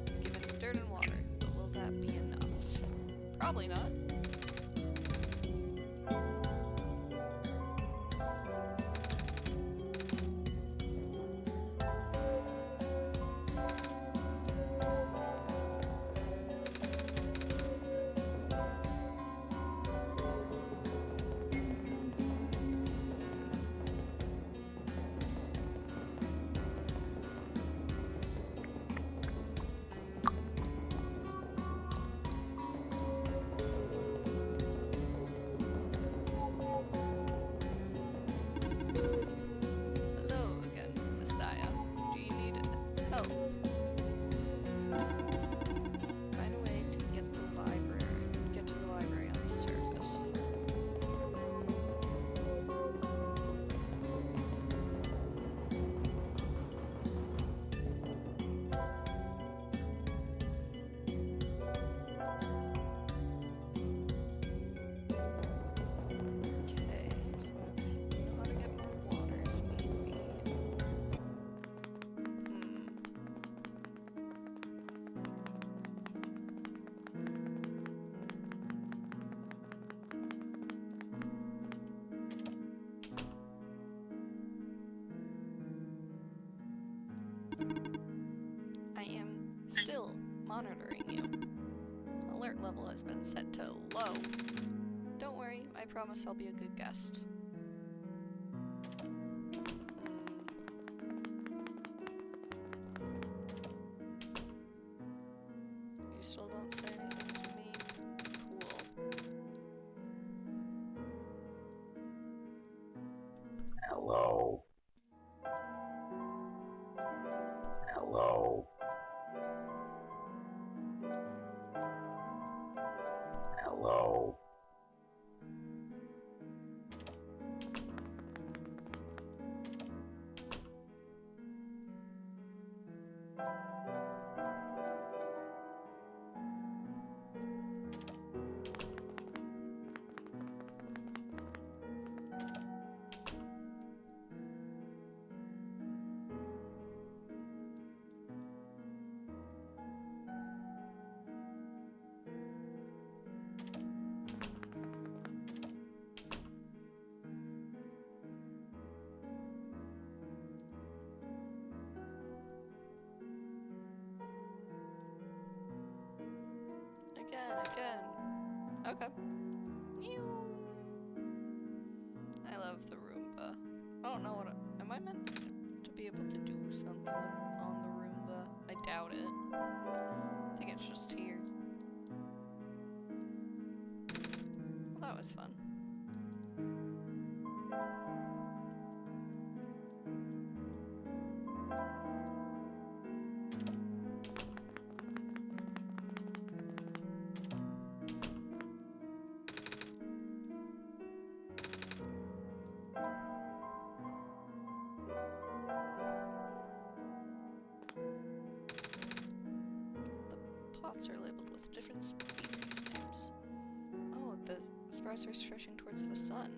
I've given it dirt and water, but will that be enough? Probably not. Hello again, Messiah. Do you need help? Find a way to get to the library on the surface. Okay, so I know how to get more water if need be. I am still monitoring you. Alert level has been set to low. Don't worry, I promise I'll be a good guest. You still don't say anything to me? Cool. Hello. Hello. Hello. again. Okay. Meow. I love the Roomba. I don't know what. Am I meant to be able to do something on the Roomba? I doubt it. I think it's just here. Well, that was fun. Pots are labeled with different species names. Oh, the sprouts are stretching towards the sun.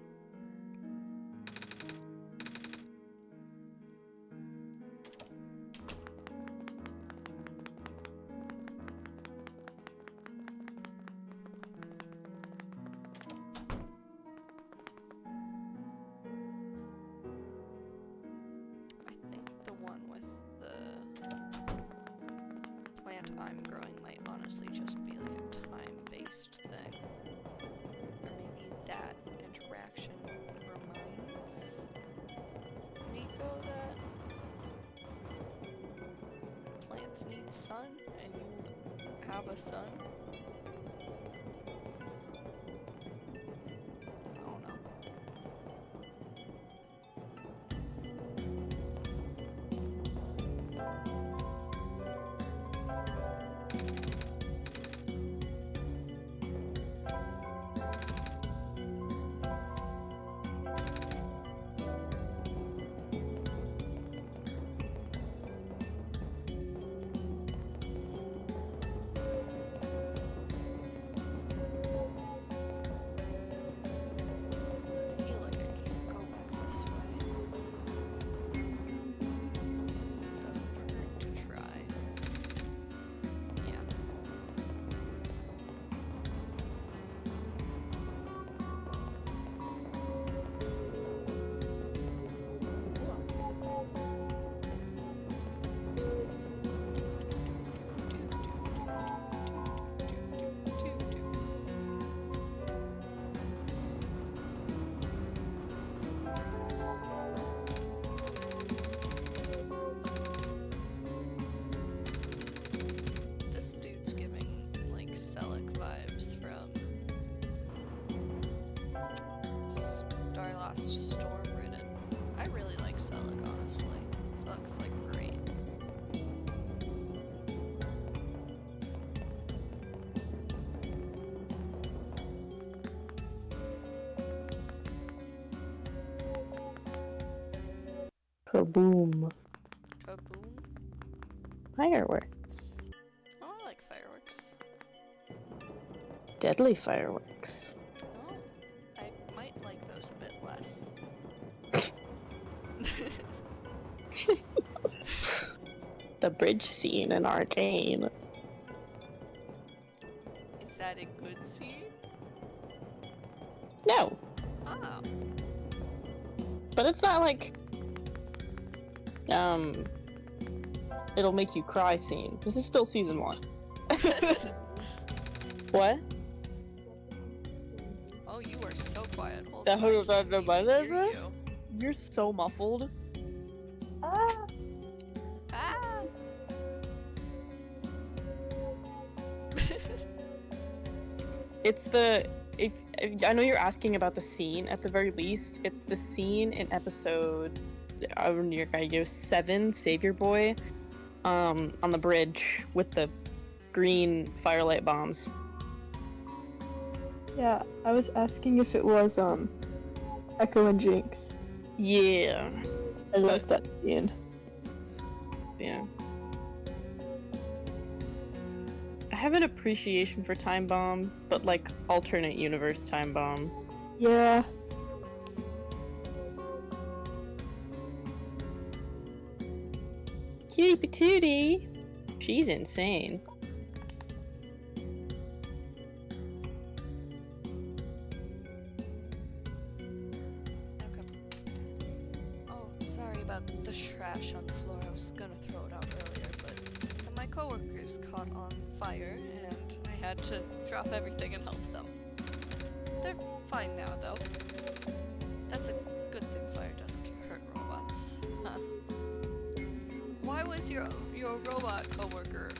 I think the one with the plant I'm growing might honestly just be like a time-based thing. Or maybe that interaction reminds Nico that plants need sun and you have a sun. I don't know. I feel like I can't go back this way. Doesn't hurt to try. Yeah. This dude's giving like Selleck vibes from Starlost Stormridden. I really like Selleck, honestly. Selleck's like great. Kaboom. Kaboom. Fireworks. Oh, I like fireworks. Deadly fireworks. Oh, I might like those a bit less. The bridge scene in Arcane. Is that a good scene? No, Oh. but it's not like it'll make you cry scene. This is still season 1. What? Oh, you are so quiet. Hold The on, I who- can't the- even what is hear it? you. You're so muffled. Ah! It's the if I know you're asking about the scene at the very least. It's the scene in episode 7, Savior Boy, on the bridge with the green firelight bombs. Yeah, I was asking if it was Echo and Jinx. Yeah, I like that scene. yeah. I have an appreciation for Time Bomb, but like alternate universe Time Bomb. Yeah. Cutie patootie! She's insane. Okay. Oh, sorry about the trash on the floor. I was gonna throw it out earlier, but my coworkers caught on fire, and I had to drop everything and help them. They're fine now, though. That's a good thing fire doesn't hurt robots, huh? Why was your robot coworker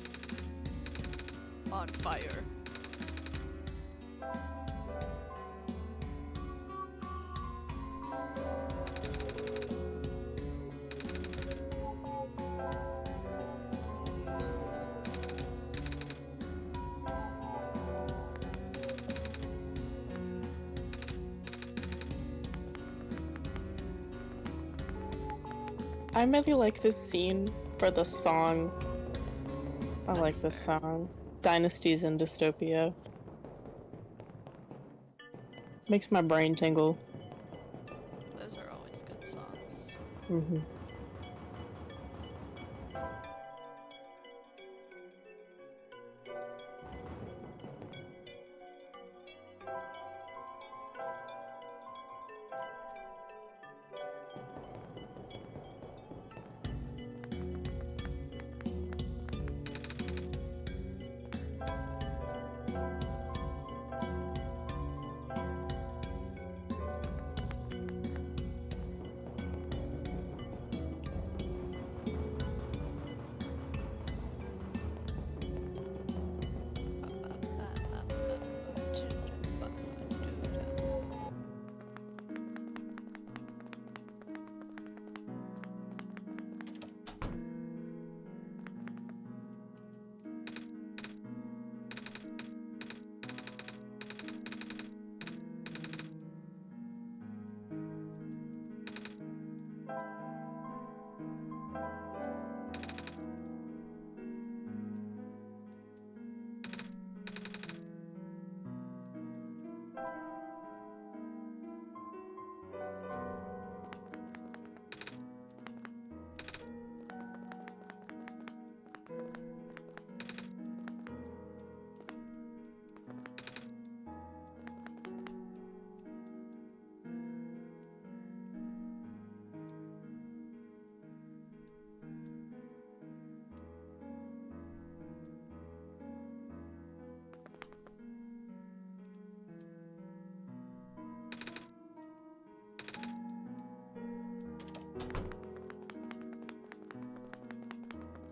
on fire? I really like this scene for the song. I like this song. Dynasties in Dystopia. Makes my brain tingle. Those are always good songs. Mm-hmm.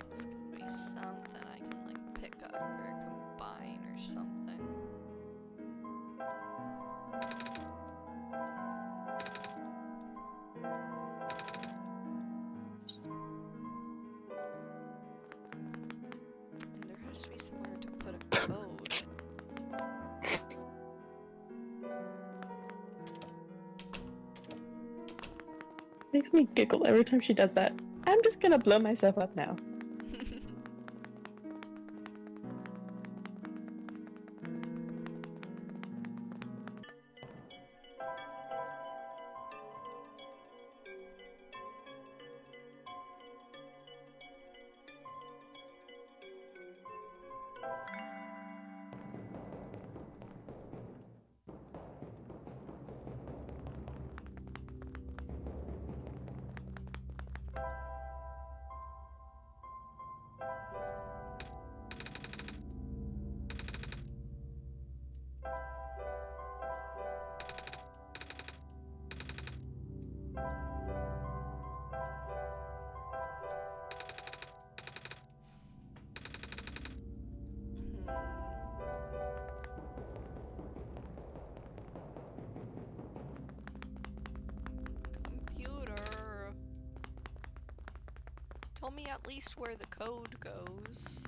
There's gotta be something I can like pick up or combine or something. And there has to be somewhere to put a code. Makes me giggle every time she does that. I'm just gonna blow myself up now. Computer. Tell me at least where the code goes.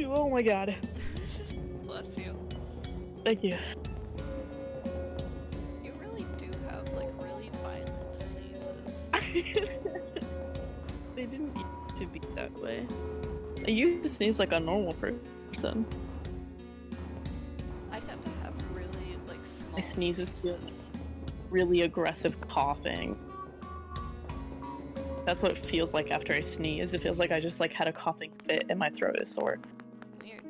Oh my god. Bless you. Thank you. You really do have like really violent sneezes. They didn't used to be that way. I used to sneeze like a normal person. I tend to have really like small My sneezes feel sneezes. really aggressive coughing. That's what it feels like after I sneeze. It feels like I just like had a coughing fit and my throat is sore. Weird.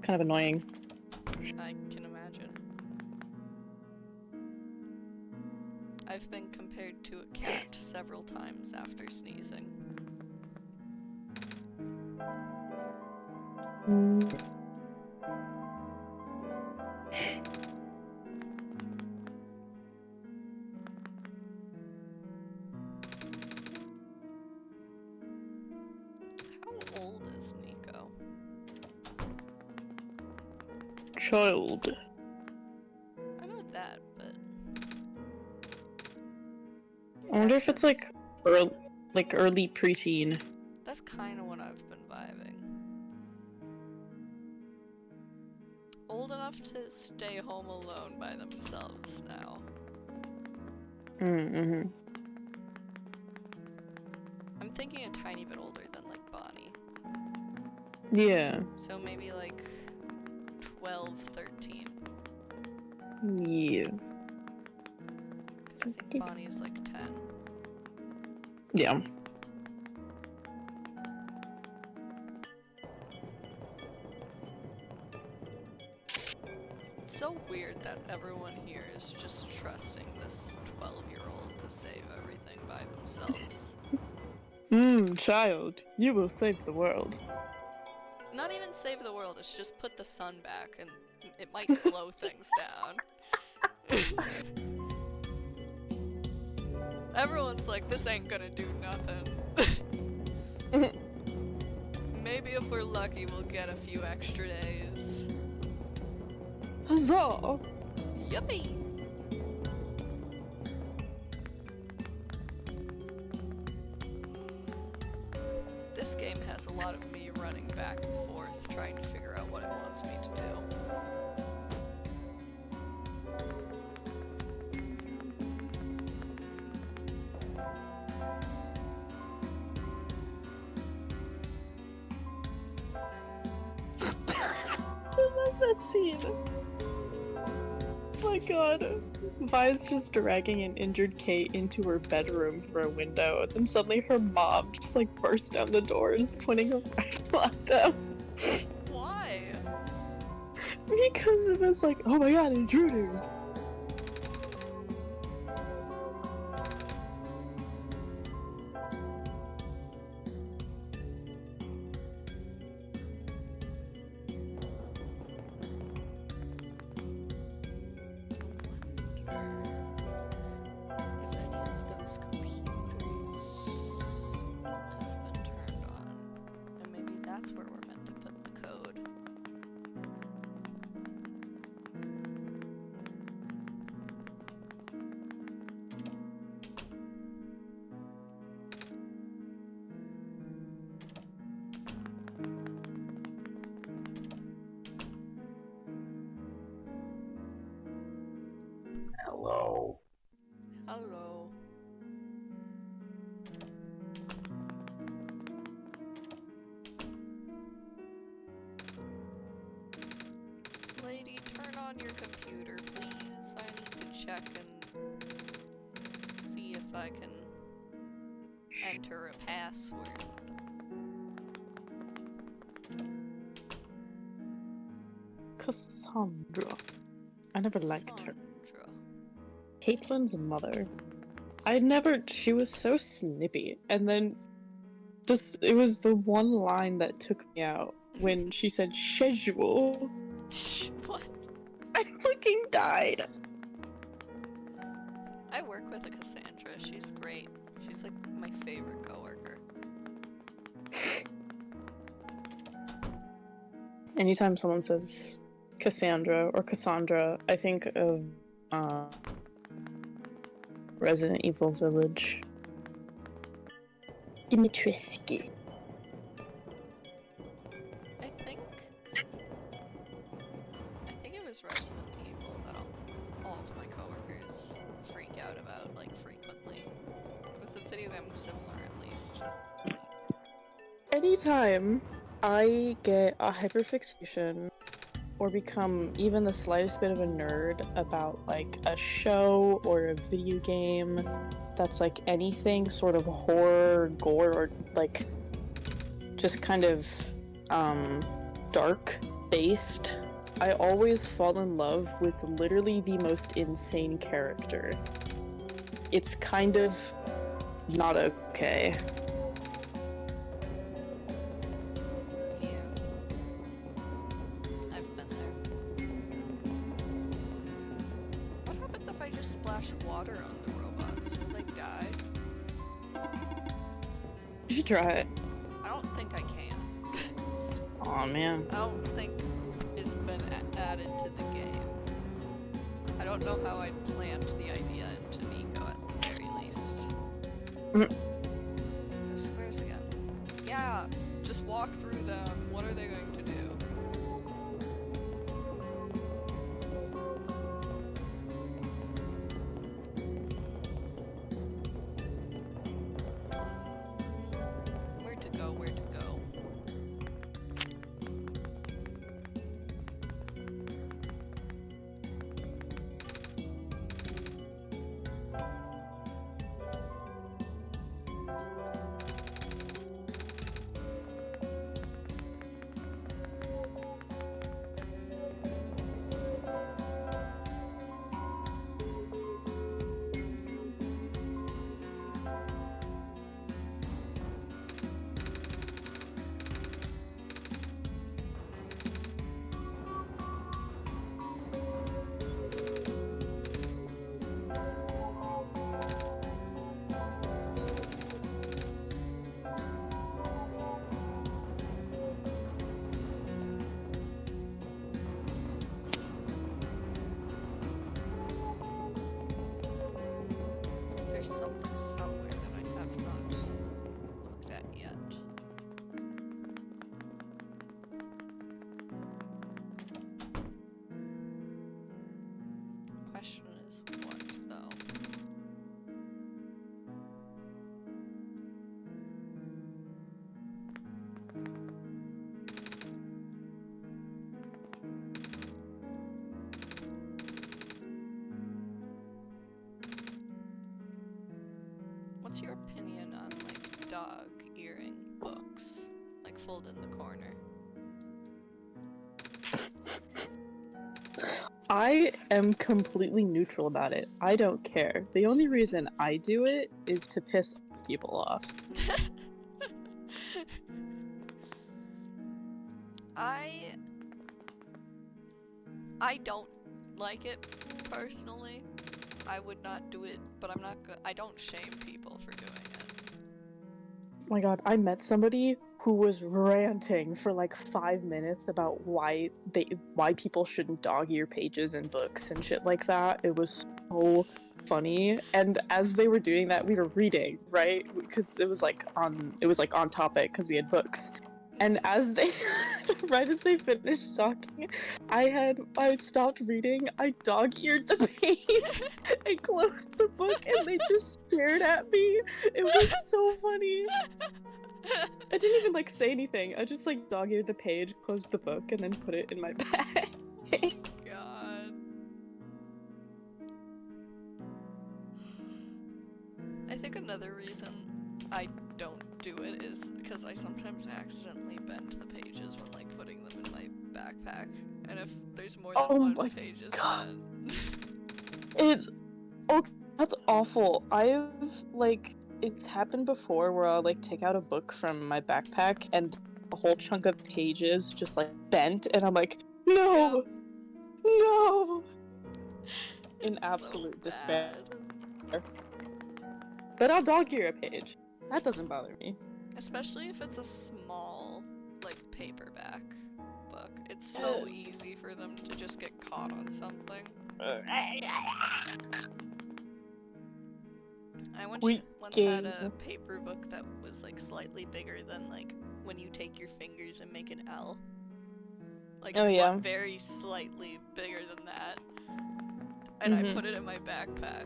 Kind of annoying. I can imagine. I've been compared to a cat several times after sneezing. How old is Nico? Child. I know that, but I wonder if it's like early preteen. that's kind of what I've been vibing. Old enough to stay home alone by themselves now. Mm-hmm. I'm thinking a tiny bit older than like Bonnie. Yeah. So maybe like 12, 13. Yeah. Because I think Bonnie is like 10. Yeah. It's so weird that everyone here is just trusting this 12-year-old to save everything by themselves. Child, you will save the world. Not even save the world, it's just put the sun back and it might slow things down. Everyone's like, this ain't gonna do nothing. Maybe if we're lucky, we'll get a few extra days. Huzzah! Yuppie! This game has a lot of me running back and forth, trying to figure out what it wants me to do. I love that scene. Oh my god. Vi's just dragging an injured Kate into her bedroom through a window, and then suddenly her mom just like bursts down the door and is pointing a rifle at them. Why? Because it was like, oh my god, intruders! If any of those computers have been turned on, and maybe that's where we're meant to put the code. Hello. Hello. Lady, turn on your computer, please. I need to check and see if I can enter a password. Cassandra. I never liked her. Cassandra. Caitlin's mother. She was so snippy, and then it was the one line that took me out when she said schedule. What? I fucking died. I work with a Cassandra. She's great. She's like my favorite coworker. Anytime someone says Cassandra or Cassandra, I think of Resident Evil Village. Dimitrescu. is Resident Evil that all of my coworkers freak out about, like, frequently. With a video game similar, at least. Anytime I get a hyperfixation or become even the slightest bit of a nerd about like a show or a video game that's like anything sort of horror, gore, or like just kind of dark based, I always fall in love with literally the most insane character. It's kind of not okay. Yeah. I've been there. What happens if I just splash water on the robots? Will they die? You should try it. I don't think I can. Aw, man. I don't think it's been added to the game. I don't know how I'd plant the idea into Nico at the very least. Those squares again. Yeah, just walk through them. What are they going to do? Where to go, where to go? There's something somewhere that I have not looked at yet. Question is what, though? What's your opinion on, like, dog earring books? Like, fold in the corner. I am completely neutral about it. I don't care. The only reason I do it is to piss people off. I don't like it personally. I would not do it, but I don't shame people for doing it. Oh my god, I met somebody who was ranting for like 5 minutes about why people shouldn't dog ear pages in books and shit like that. It was so funny. And as they were doing that, we were reading, right? Because it was like on topic because we had books. And as they right as they finished talking, I stopped reading, I dog-eared the page, I closed the book, and they just stared at me. It was so funny. I didn't even like say anything. I just like dog-eared the page, closed the book, and then put it in my bag. God. I think another reason I don't do it is because I sometimes accidentally bend the pages when like putting them in my backpack, and if there's more than Oh my one pages, God. then It's that's awful. It's happened before where I'll like take out a book from my backpack and a whole chunk of pages just like bent, and I'm like, no, no, in It's absolute so despair. bad. But I'll dog ear a page. That doesn't bother me. Especially if it's a small, like, paperback book. It's so easy for them to just get caught on something. I once had a paper book that was, like, slightly bigger than, like, when you take your fingers and make an L. like Oh, yeah. very slightly bigger than that, and I Mhm. put it in my backpack.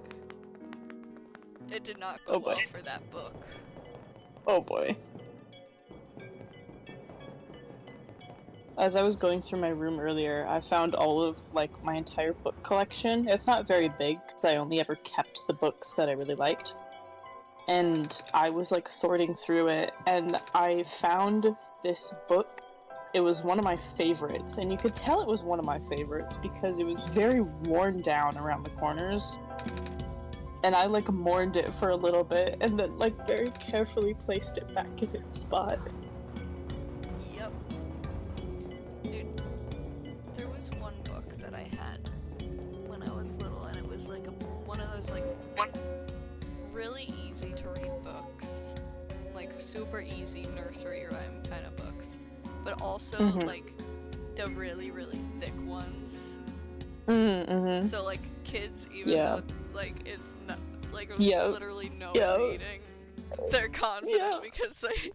It did not go Oh, boy. well for that book. Oh boy. As I was going through my room earlier, I found all of, like, my entire book collection. It's not very big, because I only ever kept the books that I really liked. And I was, like, sorting through it, and I found this book. It was one of my favorites, and you could tell it was one of my favorites because it was very worn down around the corners. And I, like, mourned it for a little bit, and then, like, very carefully placed it back in its spot. Yep. Dude, there was one book that I had when I was little, and it was like one of those like really easy to read books, like super easy nursery rhyme kind of books, but also Mhm. like the really thick ones. Mm-hmm. So like kids, even Yeah. though like it's not like Yeah. literally no Yeah. reading, they're confident Yeah. because they.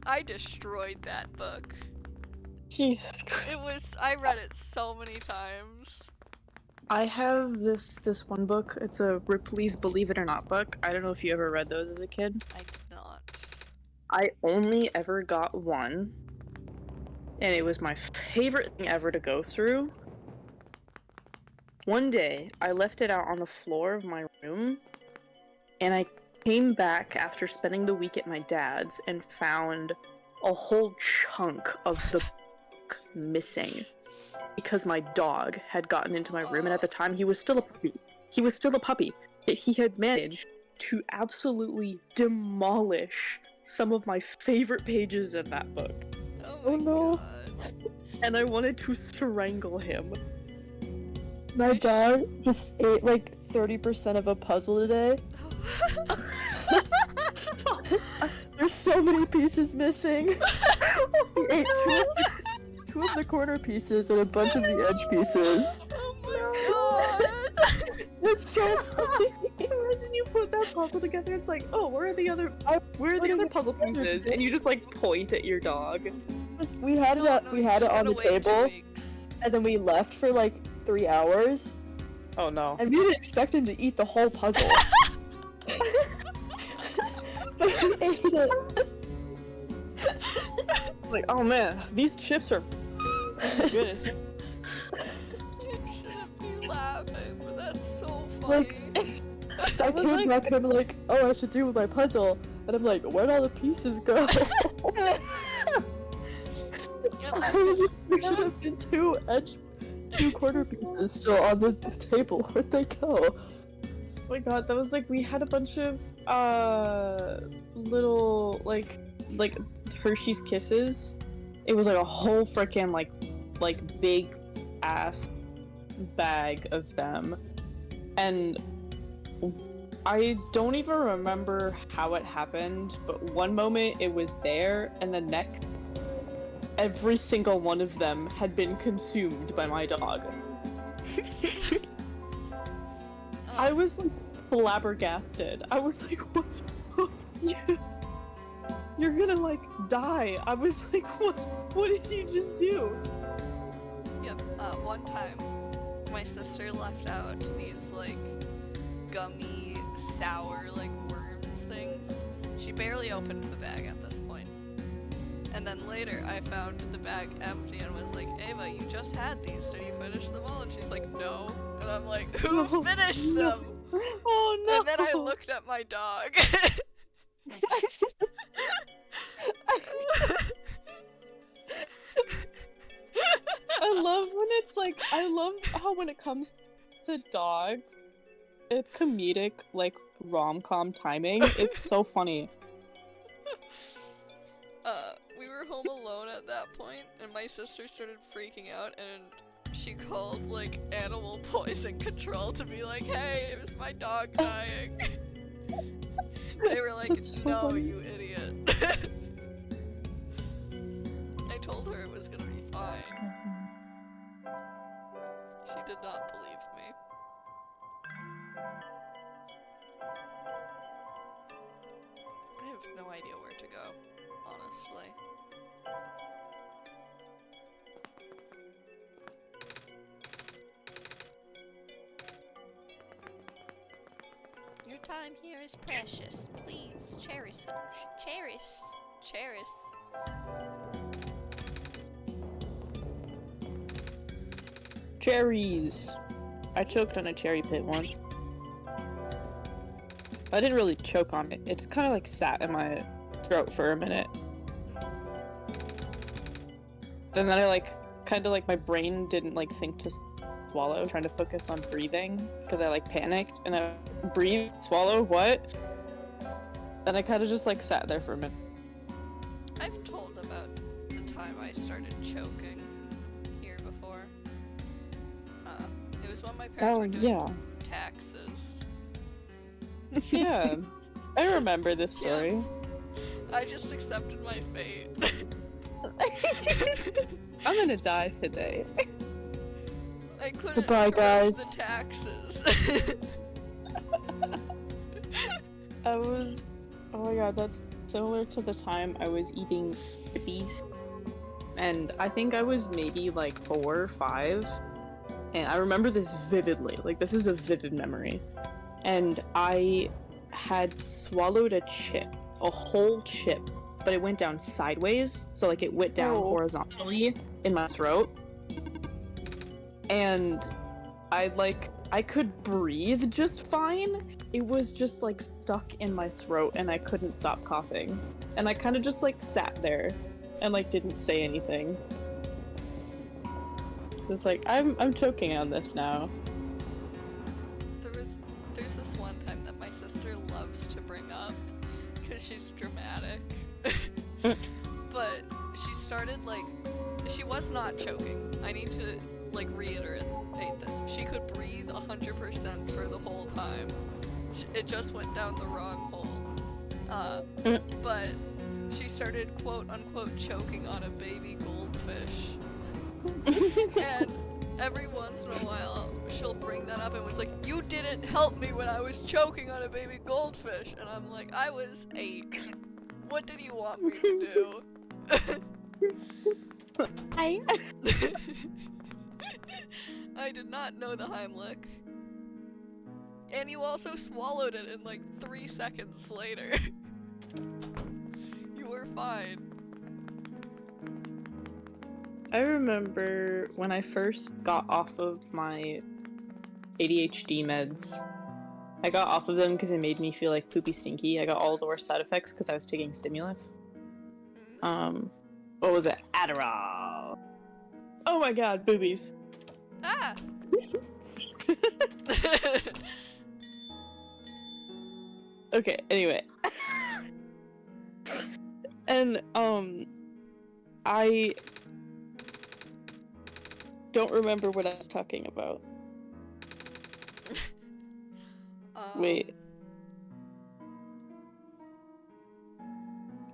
I destroyed that book. Jesus Christ. I read it so many times. I have this one book. It's a Ripley's Believe It or Not book. I don't know if you ever read those as a kid. I did not. I only ever got one, and it was my favorite thing ever to go through. One day, I left it out on the floor of my room, and I came back after spending the week at my dad's and found a whole chunk of the book missing because my dog had gotten into my room, and at the time he was still a puppy. Yet he had managed to absolutely demolish some of my favorite pages in that book, Oh, no. God. and I wanted to strangle him. My dog just ate like 30% of a puzzle today. There's so many pieces missing. He ate two of the corner pieces and a bunch of the edge pieces. Oh my god! It's so funny. Imagine you put that puzzle together. It's like, oh, where are the other puzzle pieces? And you just like point at your dog. We had No, it. no, We you had it just on gotta the wait 2 table, weeks. and then we left for like 3 hours, Oh no. and we didn't expect him to eat the whole puzzle. But he ate it. Like, oh man, these chips are goodness. You shouldn't be laughing, but that's so Like- funny. I was came like- back and I'm like, oh, I should do with my puzzle, and I'm like, where'd all the pieces go? Unless, There should have been two corner pieces still on the table. Where'd they go? Oh my god, that was like we had a bunch of little like Hershey's Kisses. It was like a whole freaking like big ass bag of them. And I don't even remember how it happened, but one moment it was there and the next every single one of them had been consumed by my dog. I was like flabbergasted. I was like, what? You're gonna like die. I was like, what did you just do? Yep. One time, my sister left out these like gummy, sour like worms things. She barely opened the bag at this point. And then later, I found the bag empty and was like, Ava, you just had these. Did you finish them all? And she's like, no. And I'm like, who No, finished no. them? Oh no! And then I looked at my dog. I love when it's like I love how when it comes to dogs, it's comedic like rom-com timing. It's so funny. We were home alone at that point, and my sister started freaking out, and she called like animal poison control to be like, hey, it was my dog dying. They were like, That's so no, funny. you idiot. I told her it was gonna be fine. She did not believe me. I have no idea where to go, honestly. time here is precious. Please cherish it. Cherish. Cherries! I choked on a cherry pit once. I didn't really choke on it. It just kind of like sat in my throat for a minute. And then I like, kind of like my brain didn't like think to swallow, trying to focus on breathing because I like panicked and I breathe, swallow, what? Then I kind of just like sat there for a minute. I've told about the time I started choking here before. It was when my parents were doing taxes. Yeah, I remember this story. I just accepted my fate. I'm gonna die today. I couldn't Goodbye, correct guys. the taxes. Oh my god, that's similar to the time I was eating chippies. And I think I was maybe like 4 or 5. And I remember this vividly. Like, this is a vivid memory. And I had swallowed a chip, a whole chip, but it went down sideways. So, like, it went down horizontally in my throat. And I could breathe just fine. It was just like stuck in my throat and I couldn't stop coughing. And I kind of just like sat there and like didn't say anything. Just like, I'm choking on this now. There's this one time that my sister loves to bring up because she's dramatic. But she started like, she was not choking. I need to like reiterate this. She could breathe 100% for the whole time. It just went down the wrong hole. But she started quote unquote choking on a baby goldfish. And every once in a while she'll bring that up and was like, you didn't help me when I was choking on a baby goldfish. And I'm like, I was 8. What did you want me to do? I did not know the Heimlich. And you also swallowed it in like 3 seconds later. You were fine. I remember when I first got off of my ADHD meds. I got off of them because it made me feel like poopy stinky. I got all the worst side effects because I was taking stimulus. What was it? Adderall. Oh my god, boobies. Ah! Okay, anyway. And, I don't remember what I was talking about. Wait.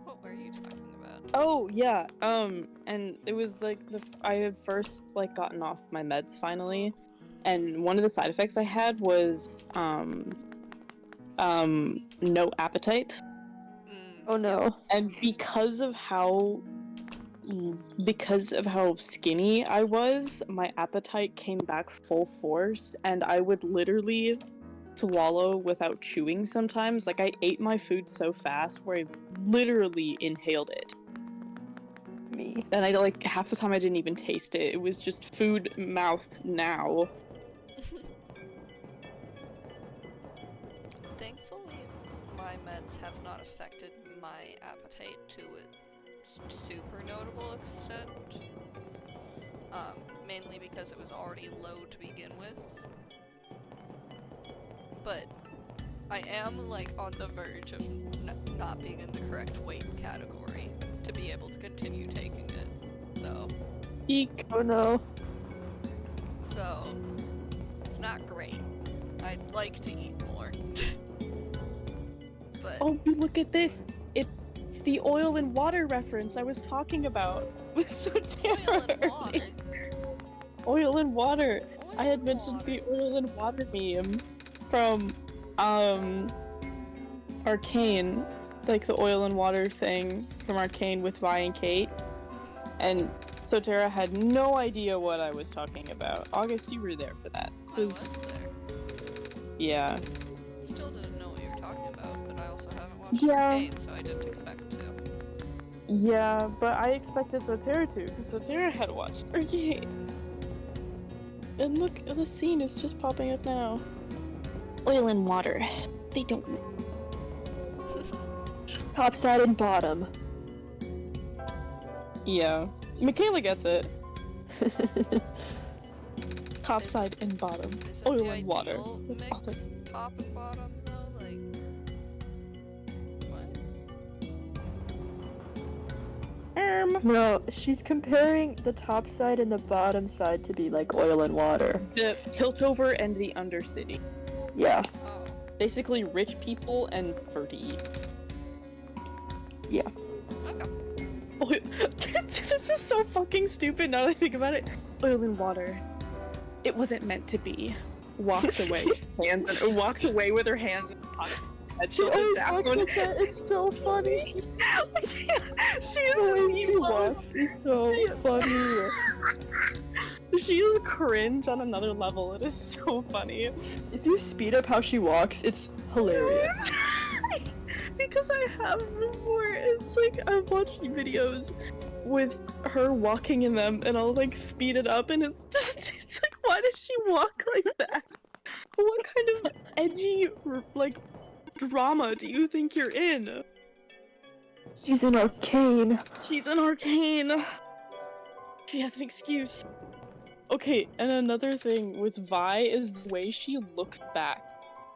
What were you talking about? Oh, yeah, and it was like I had first, like, gotten off my meds finally, and one of the side effects I had was, no appetite. Oh no. And because of how skinny I was, my appetite came back full force, and I would literally swallow without chewing sometimes. Like, I ate my food so fast where I literally inhaled it. Me. And I, like, half the time I didn't even taste it. It was just food mouth now. Thankfully, my meds have not affected my appetite to a super notable extent. Mainly because it was already low to begin with. But I am, like, on the verge of not being in the correct weight category to be able to continue taking it, though. Eek. Oh no. So, it's not great. I'd like to eat more. But Oh, look at this! It's the oil and water reference I was talking about with Sotera. oil and water. Oil and water. Oil I had and mentioned water. the oil and water meme from Arcane, like the oil and water thing from Arcane with Vi and Kate, Mhm. and Sotera had no idea what I was talking about. August, you were there for that. I was there. Yeah. Still didn't know what you most Yeah. arcane, so I didn't expect to. Yeah, but I expected Sotera to, because Sotera had watched Arcane. And look, the scene is just popping up now. Oil and water. They don't know. Top, side, and bottom. Yeah. Michaela gets it. Top, Is side, and bottom. Is it Oil the and water. ideal That's all mix, top and bottom, though? Like, what? No, she's comparing the top side and the bottom side to be like oil and water. The Piltover and the Undercity. Yeah. Oh. Basically rich people and dirty. Yeah. Okay. This is so fucking stupid now that I think about it. Oil and water. It wasn't meant to be. Walks away. Walks away with her hands in her pocket. And She tilted always down. walks like that. It's so funny. She is She walks is so funny. She is cringe on another level. It is so funny. If you speed up how she walks, it's hilarious. Because I have before. It's like I've watched videos with her walking in them, and I'll like speed it up, and it's like, why does she walk like that? What kind of edgy like drama do you think you're in? She's an arcane. She's an arcane. She has an excuse. Okay, and another thing with Vi is the way she looks back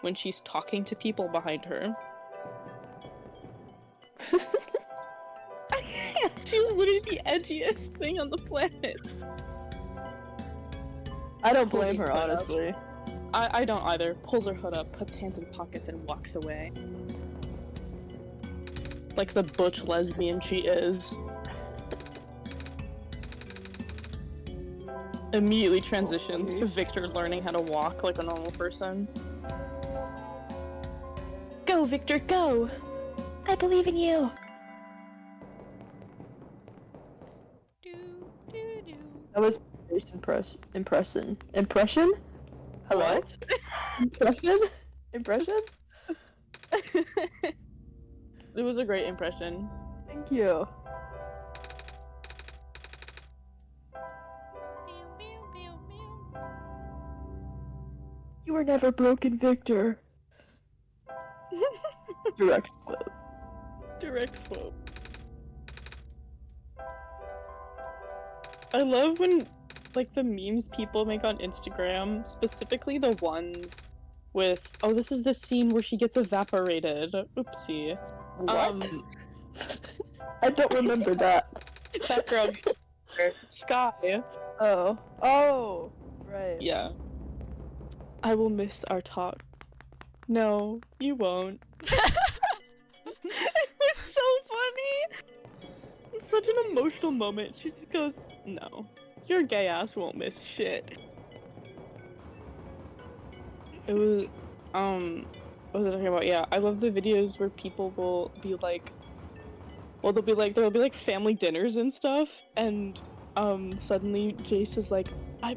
when she's talking to people behind her. She's literally the edgiest thing on the planet. I don't Pulls blame her, hood up. honestly. I don't either. Pulls her hood up, puts hands in pockets, and walks away. Like the butch lesbian she is. Immediately transitions to Victor learning how to walk like a normal person. Go, Victor, go! I believe in you. Do, do, do. That was first impression. Hello? What? Impression? It was a great impression. Thank you. Meow, meow, meow, meow. You were never broken, Victor. Direct quote. Direct quote. I love when, like, the memes people make on Instagram, specifically the ones with, oh, this is the scene where she gets evaporated. Oopsie. What? I don't remember that. Background Sky. Oh. Oh. Right. Yeah. I will miss our talk. No, you won't. It was so funny! It's such an emotional moment. She just goes, no, your gay ass won't miss shit. It was, what was I talking about? Yeah, I love the videos where people will be like, well, there'll be like family dinners and stuff, and, suddenly Jace is like,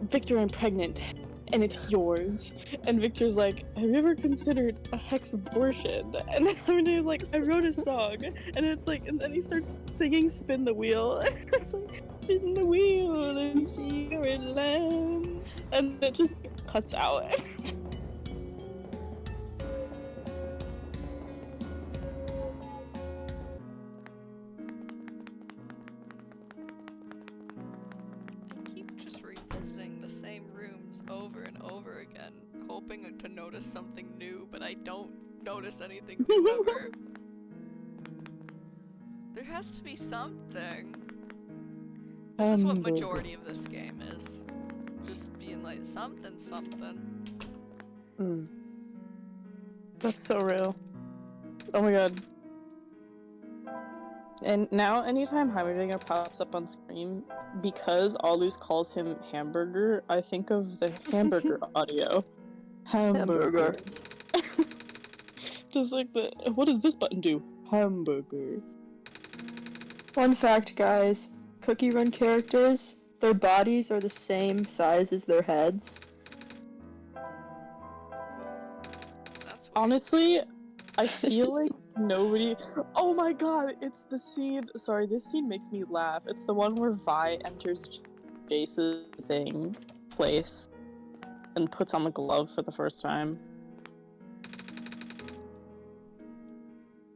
Victor, I'm pregnant. And it's yours. And Victor's like, have you ever considered a hex abortion? And then Harmony is like, I wrote a song. And it's like, and then he starts singing Spin the Wheel. It's like, spin the wheel and see where it lands. And it just cuts out. I keep just revisiting the same rooms over and over again, hoping to notice something new, but I don't notice anything new ever. There has to be something. This is what majority of this game is. Just being like, something. Mm. That's so real. Oh my god. And now, anytime Heimerdinger pops up on screen, because Alus calls him Hamburger, I think of the hamburger audio. Hamburger. Just like the, what does this button do? Hamburger. Fun fact, guys. Cookie Run characters, their bodies are the same size as their heads. That's weird. Honestly, I feel like Nobody. Oh my god, it's the scene. Sorry, this scene makes me laugh. It's the one where Vi enters Jace's place and puts on the glove for the first time.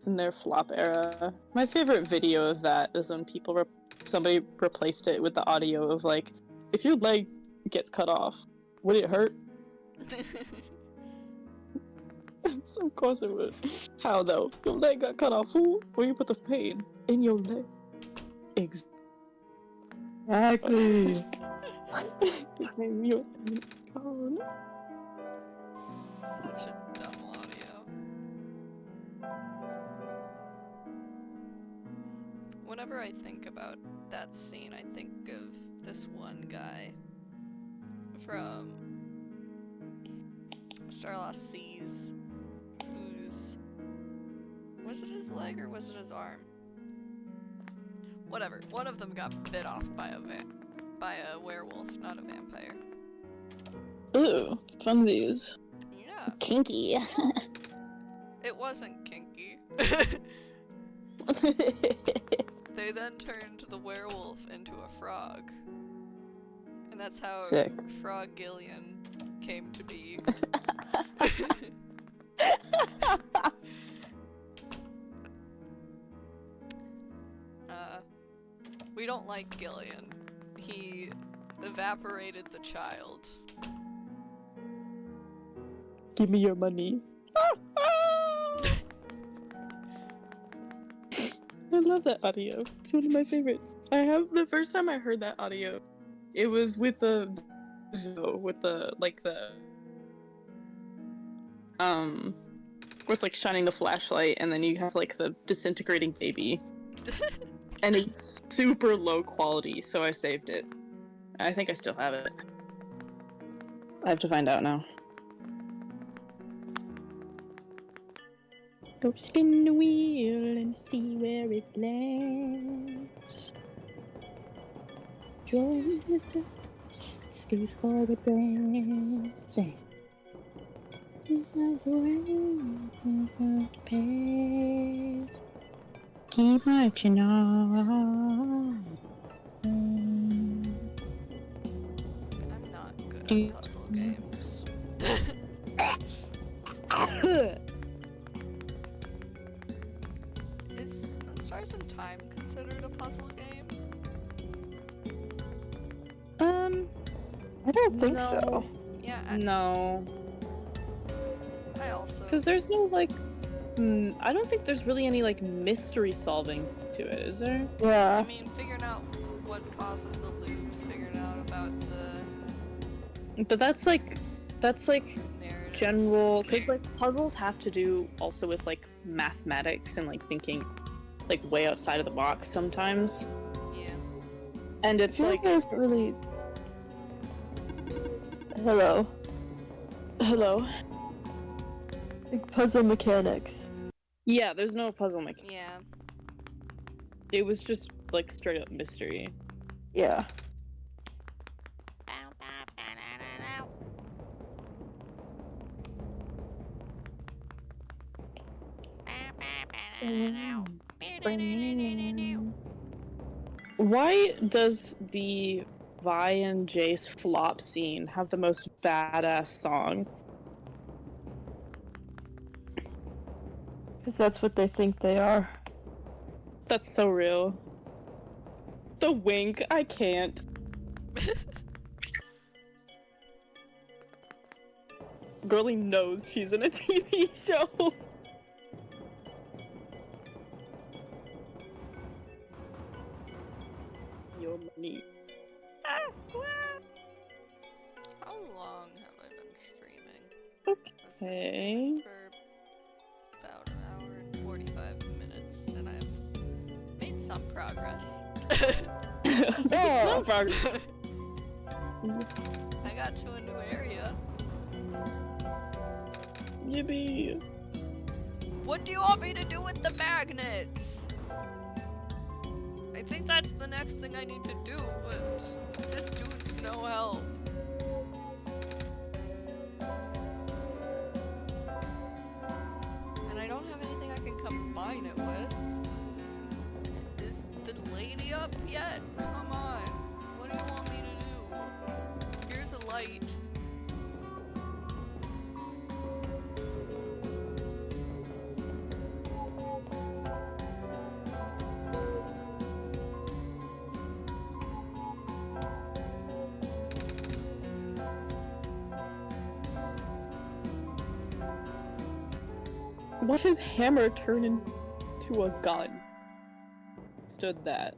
In their flop era. My favorite video of that is when somebody replaced it with the audio of like, if your leg gets cut off, would it hurt? So of course it would. How though? Your leg got cut off, fool? Where you put the pain? In your leg. Exactly. In your gone. Such a dumb audio. Whenever I think about that scene, I think of this one guy from Star Lost Seas, whose... was it his leg or was it his arm? Whatever. One of them got bit off by a werewolf, not a vampire. Ooh, funsies. Yeah, Kinky. it wasn't kinky. They then turned the werewolf into a frog. And that's how Sick. Frog Gillian came to be. We don't like Gillian. He evaporated the child. Give me your money. I love that audio. It's one of my favorites. The first time I heard that audio, it was with where it's like shining the flashlight and then you have like the disintegrating baby. And it's super low quality, so I saved it. I think I still have it. I have to find out now. Go spin the wheel and see where it lands. Join the circus, stay forward dancing. Keep marching on. I'm not good at puzzle games. Is Stars in Time considered a puzzle game? I don't think so. Yeah, No, I also. because there's no like. I don't think there's really any like mystery solving to it, is there? I Yeah. mean, figuring out what causes the loops, figuring out about the But that's like narrative. general, because like puzzles have to do also with like mathematics and like thinking like way outside of the box sometimes, Yeah. and it's like there's really. Hello. hello. Like puzzle mechanics. Yeah, there's no puzzle mechanic. Yeah. It was just like straight up mystery. Yeah. Why does the Vi and Jace flop scene have the most badass song? Because that's what they think they are. That's so real. The wink, I can't. Girlie knows she's in a TV show. Your money. How long have I been streaming? Okay. I've been streaming for about an hour and 45 minutes, and I've made some progress. Some progress. I got to a new area. Yippee. What do you want me to do with the magnets? I think that's the next thing I need to do, but this dude's no help. And I don't have anything I can combine combine it with. Is the lady up yet? Come on. What do you want me to do? Here's a light. What does hammer turn into a gun? Stood that.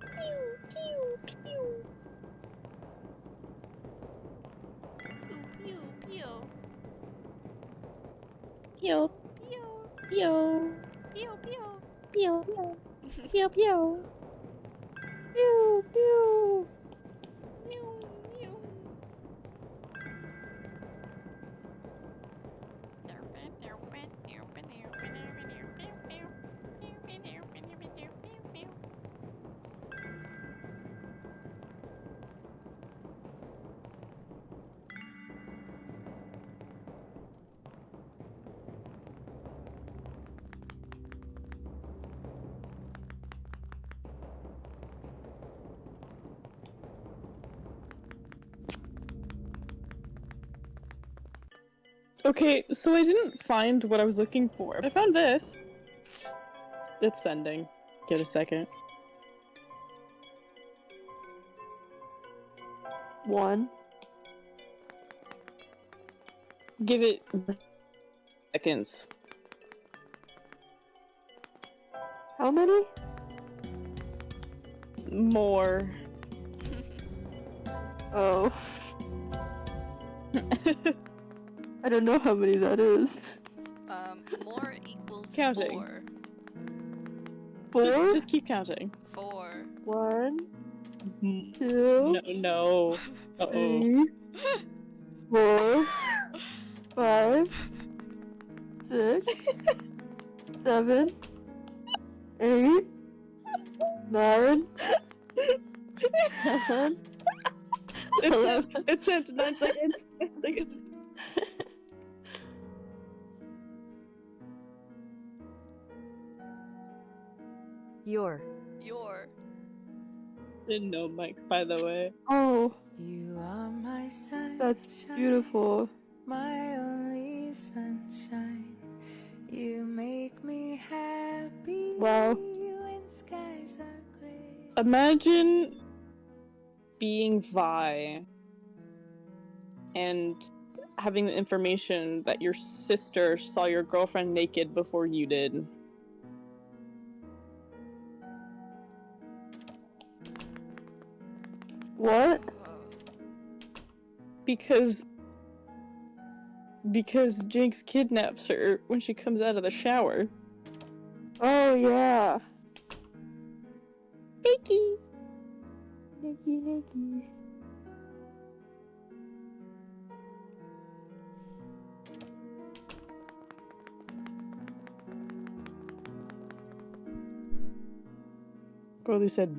Pew, pew, Pew, pew, pew, pew, pew. pew, pew, pew. Pew pew. Mew, mew. Okay, so I didn't find what I was looking for. I found this. It's sending. Get a second. 1. Give it seconds. How many? More. Oh. I don't know how many that is. More equals Counting. 4. 4? Just keep counting. 4. 1, Mm, 2, No. Uh-oh. 3, 4, 5, 6, 7, 8, 9, 10, It sent 9 seconds. 9 seconds. Your. Didn't know Mike, by the way. Oh, You are my sunshine. that's beautiful. My only sunshine. You make me happy. Wow. When skies are gray. Imagine being Vi and having the information that your sister saw your girlfriend naked before you did. What? Because Jinx kidnaps her when she comes out of the shower. Oh, yeah. Nikki. Nikki. Girlie said.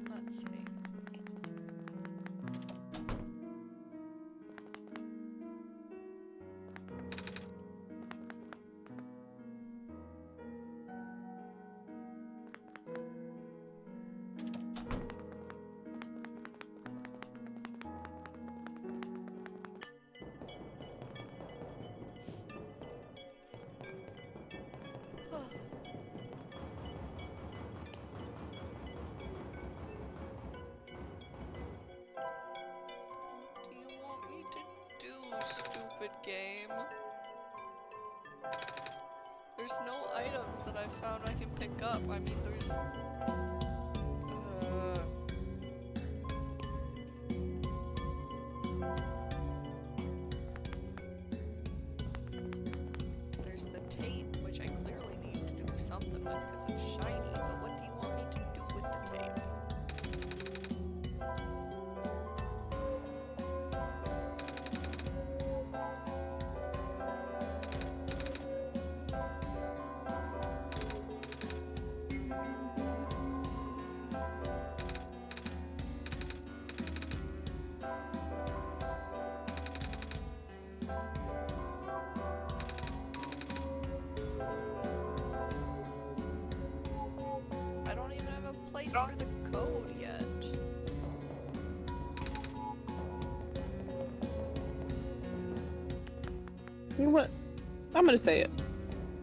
Let's see. What do you want me to do, stupid game? There's no items that I've found I can pick up. I mean, there's... There's the tape, which I clearly need to do something with because it's shiny, but what do you want me to do with the tape? dice for the code yet. You know what? I'm gonna say it.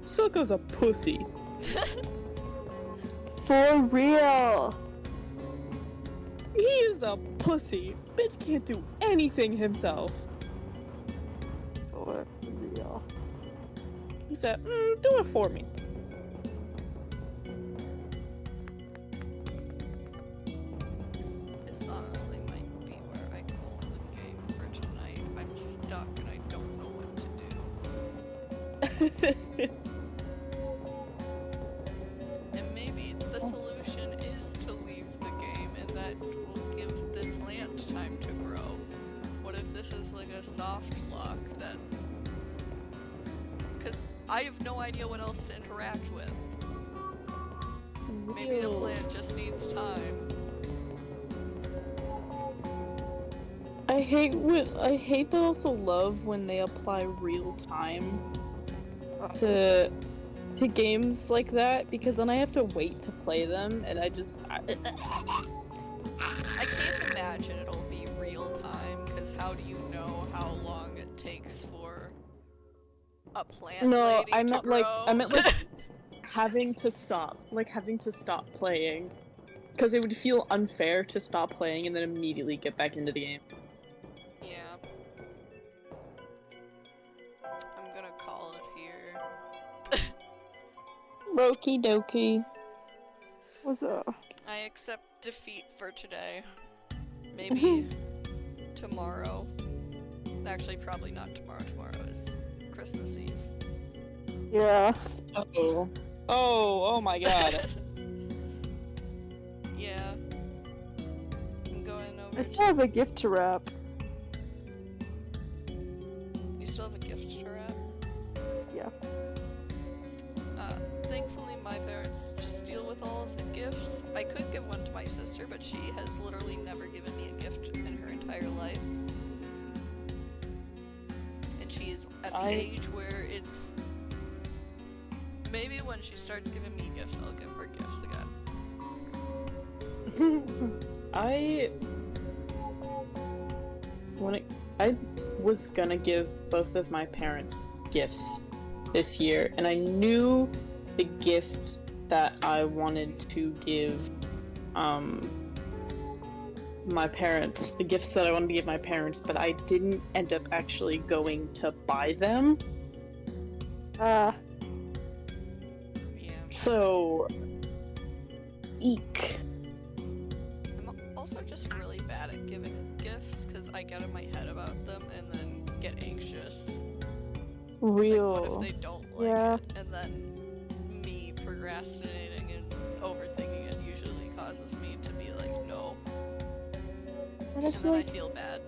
Silco's a pussy. For real. He is a pussy. Bitch can't do anything himself. For real. He said, do it for me. This honestly might be where I call the game for tonight. I'm stuck and I don't know what to do. And maybe the solution is to leave the game, and that will give the plant time to grow. What if this is like a soft lock that... Because I have no idea what else to interact with. Maybe the Real. plant just needs time. I hate they also love when they apply real time to games like that, because then I have to wait to play them, and I can't imagine it'll be real time, because how do you know how long it takes for a plant lady to grow? I meant like having to stop playing, because it would feel unfair to stop playing and then immediately get back into the game. Yeah. I'm gonna call it here. Okie dokie. What's up? I accept defeat for today. Maybe tomorrow. Actually, probably not tomorrow. Tomorrow is Christmas Eve. Yeah. Oh my god. Yeah. I'm going over I still have a gift to wrap. You still have a gift to wrap? Yeah. Thankfully, my parents just deal with all of the gifts. I could give one to my sister, but she has literally never given me a gift in her entire life. And she's at the age where it's... Maybe when she starts giving me gifts, I'll give her gifts again. I was gonna give both of my parents gifts this year, and I knew the gift that I wanted to give my parents, the gifts that I wanted to give my parents, but I didn't end up actually going to buy them. Yeah. So eek. I'm also just really bad at giving gifts because I get in my head about them and then get anxious. Real. Like, what if they don't like it? And then me procrastinating and overthinking it usually causes me to be like, no. And And it's then I like, feel bad.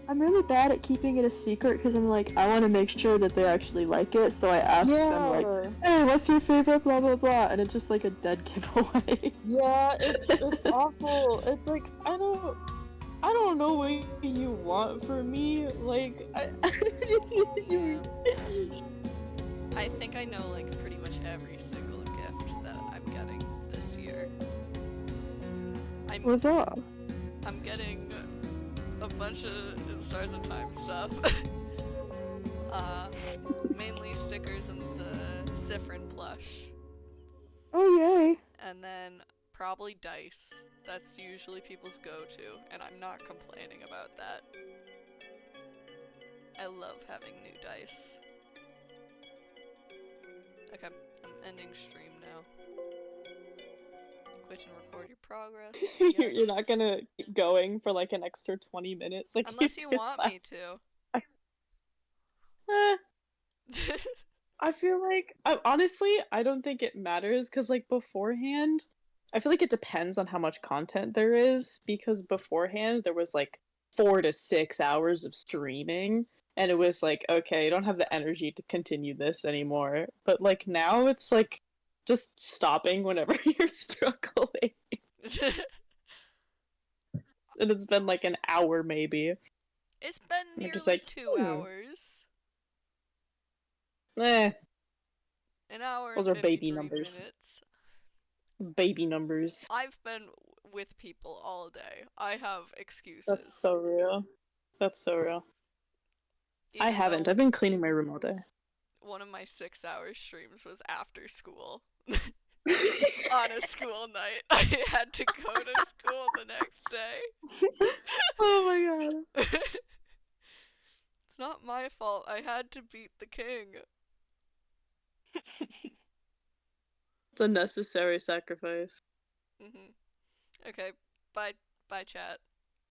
I'm really bad at keeping it a secret because I'm like, I want to make sure that they actually like it, so I ask them like, hey, what's your favorite blah blah blah, and it's just like a dead giveaway. Yeah, it's awful. It's like I don't know what you want from me. Like I think I know like pretty much every single gift that I'm getting this year. What's up? I'm getting a bunch of In Stars of Time stuff. Mainly stickers and the Siffrin plush. Oh yay! And then probably dice. That's usually people's go-to, and I'm not complaining about that. I love having new dice. Okay, I'm ending stream now. Quit and record your progress. You're not gonna keep going for like an extra 20 minutes, like Unless you did want me to. I feel like honestly, I don't think it matters because like beforehand, I feel like it depends on how much content there is, because beforehand there was like 4 to 6 hours of streaming, and it was like, okay, I don't have the energy to continue this anymore. But like now it's like just stopping whenever you're struggling. And it's been like an hour maybe. It's been You're nearly just like, 2 hours. Eh, An hour those and are baby 53 numbers. minutes. Baby numbers. I've been with people all day. I have excuses. That's so real. That's so real. I Even haven't. though I've been cleaning my room all day. one of my 6-hour streams was after school. On a school night. I had to go to school the next day. Oh my god. It's not my fault. I had to beat the king. It's a necessary sacrifice. Okay, bye chat.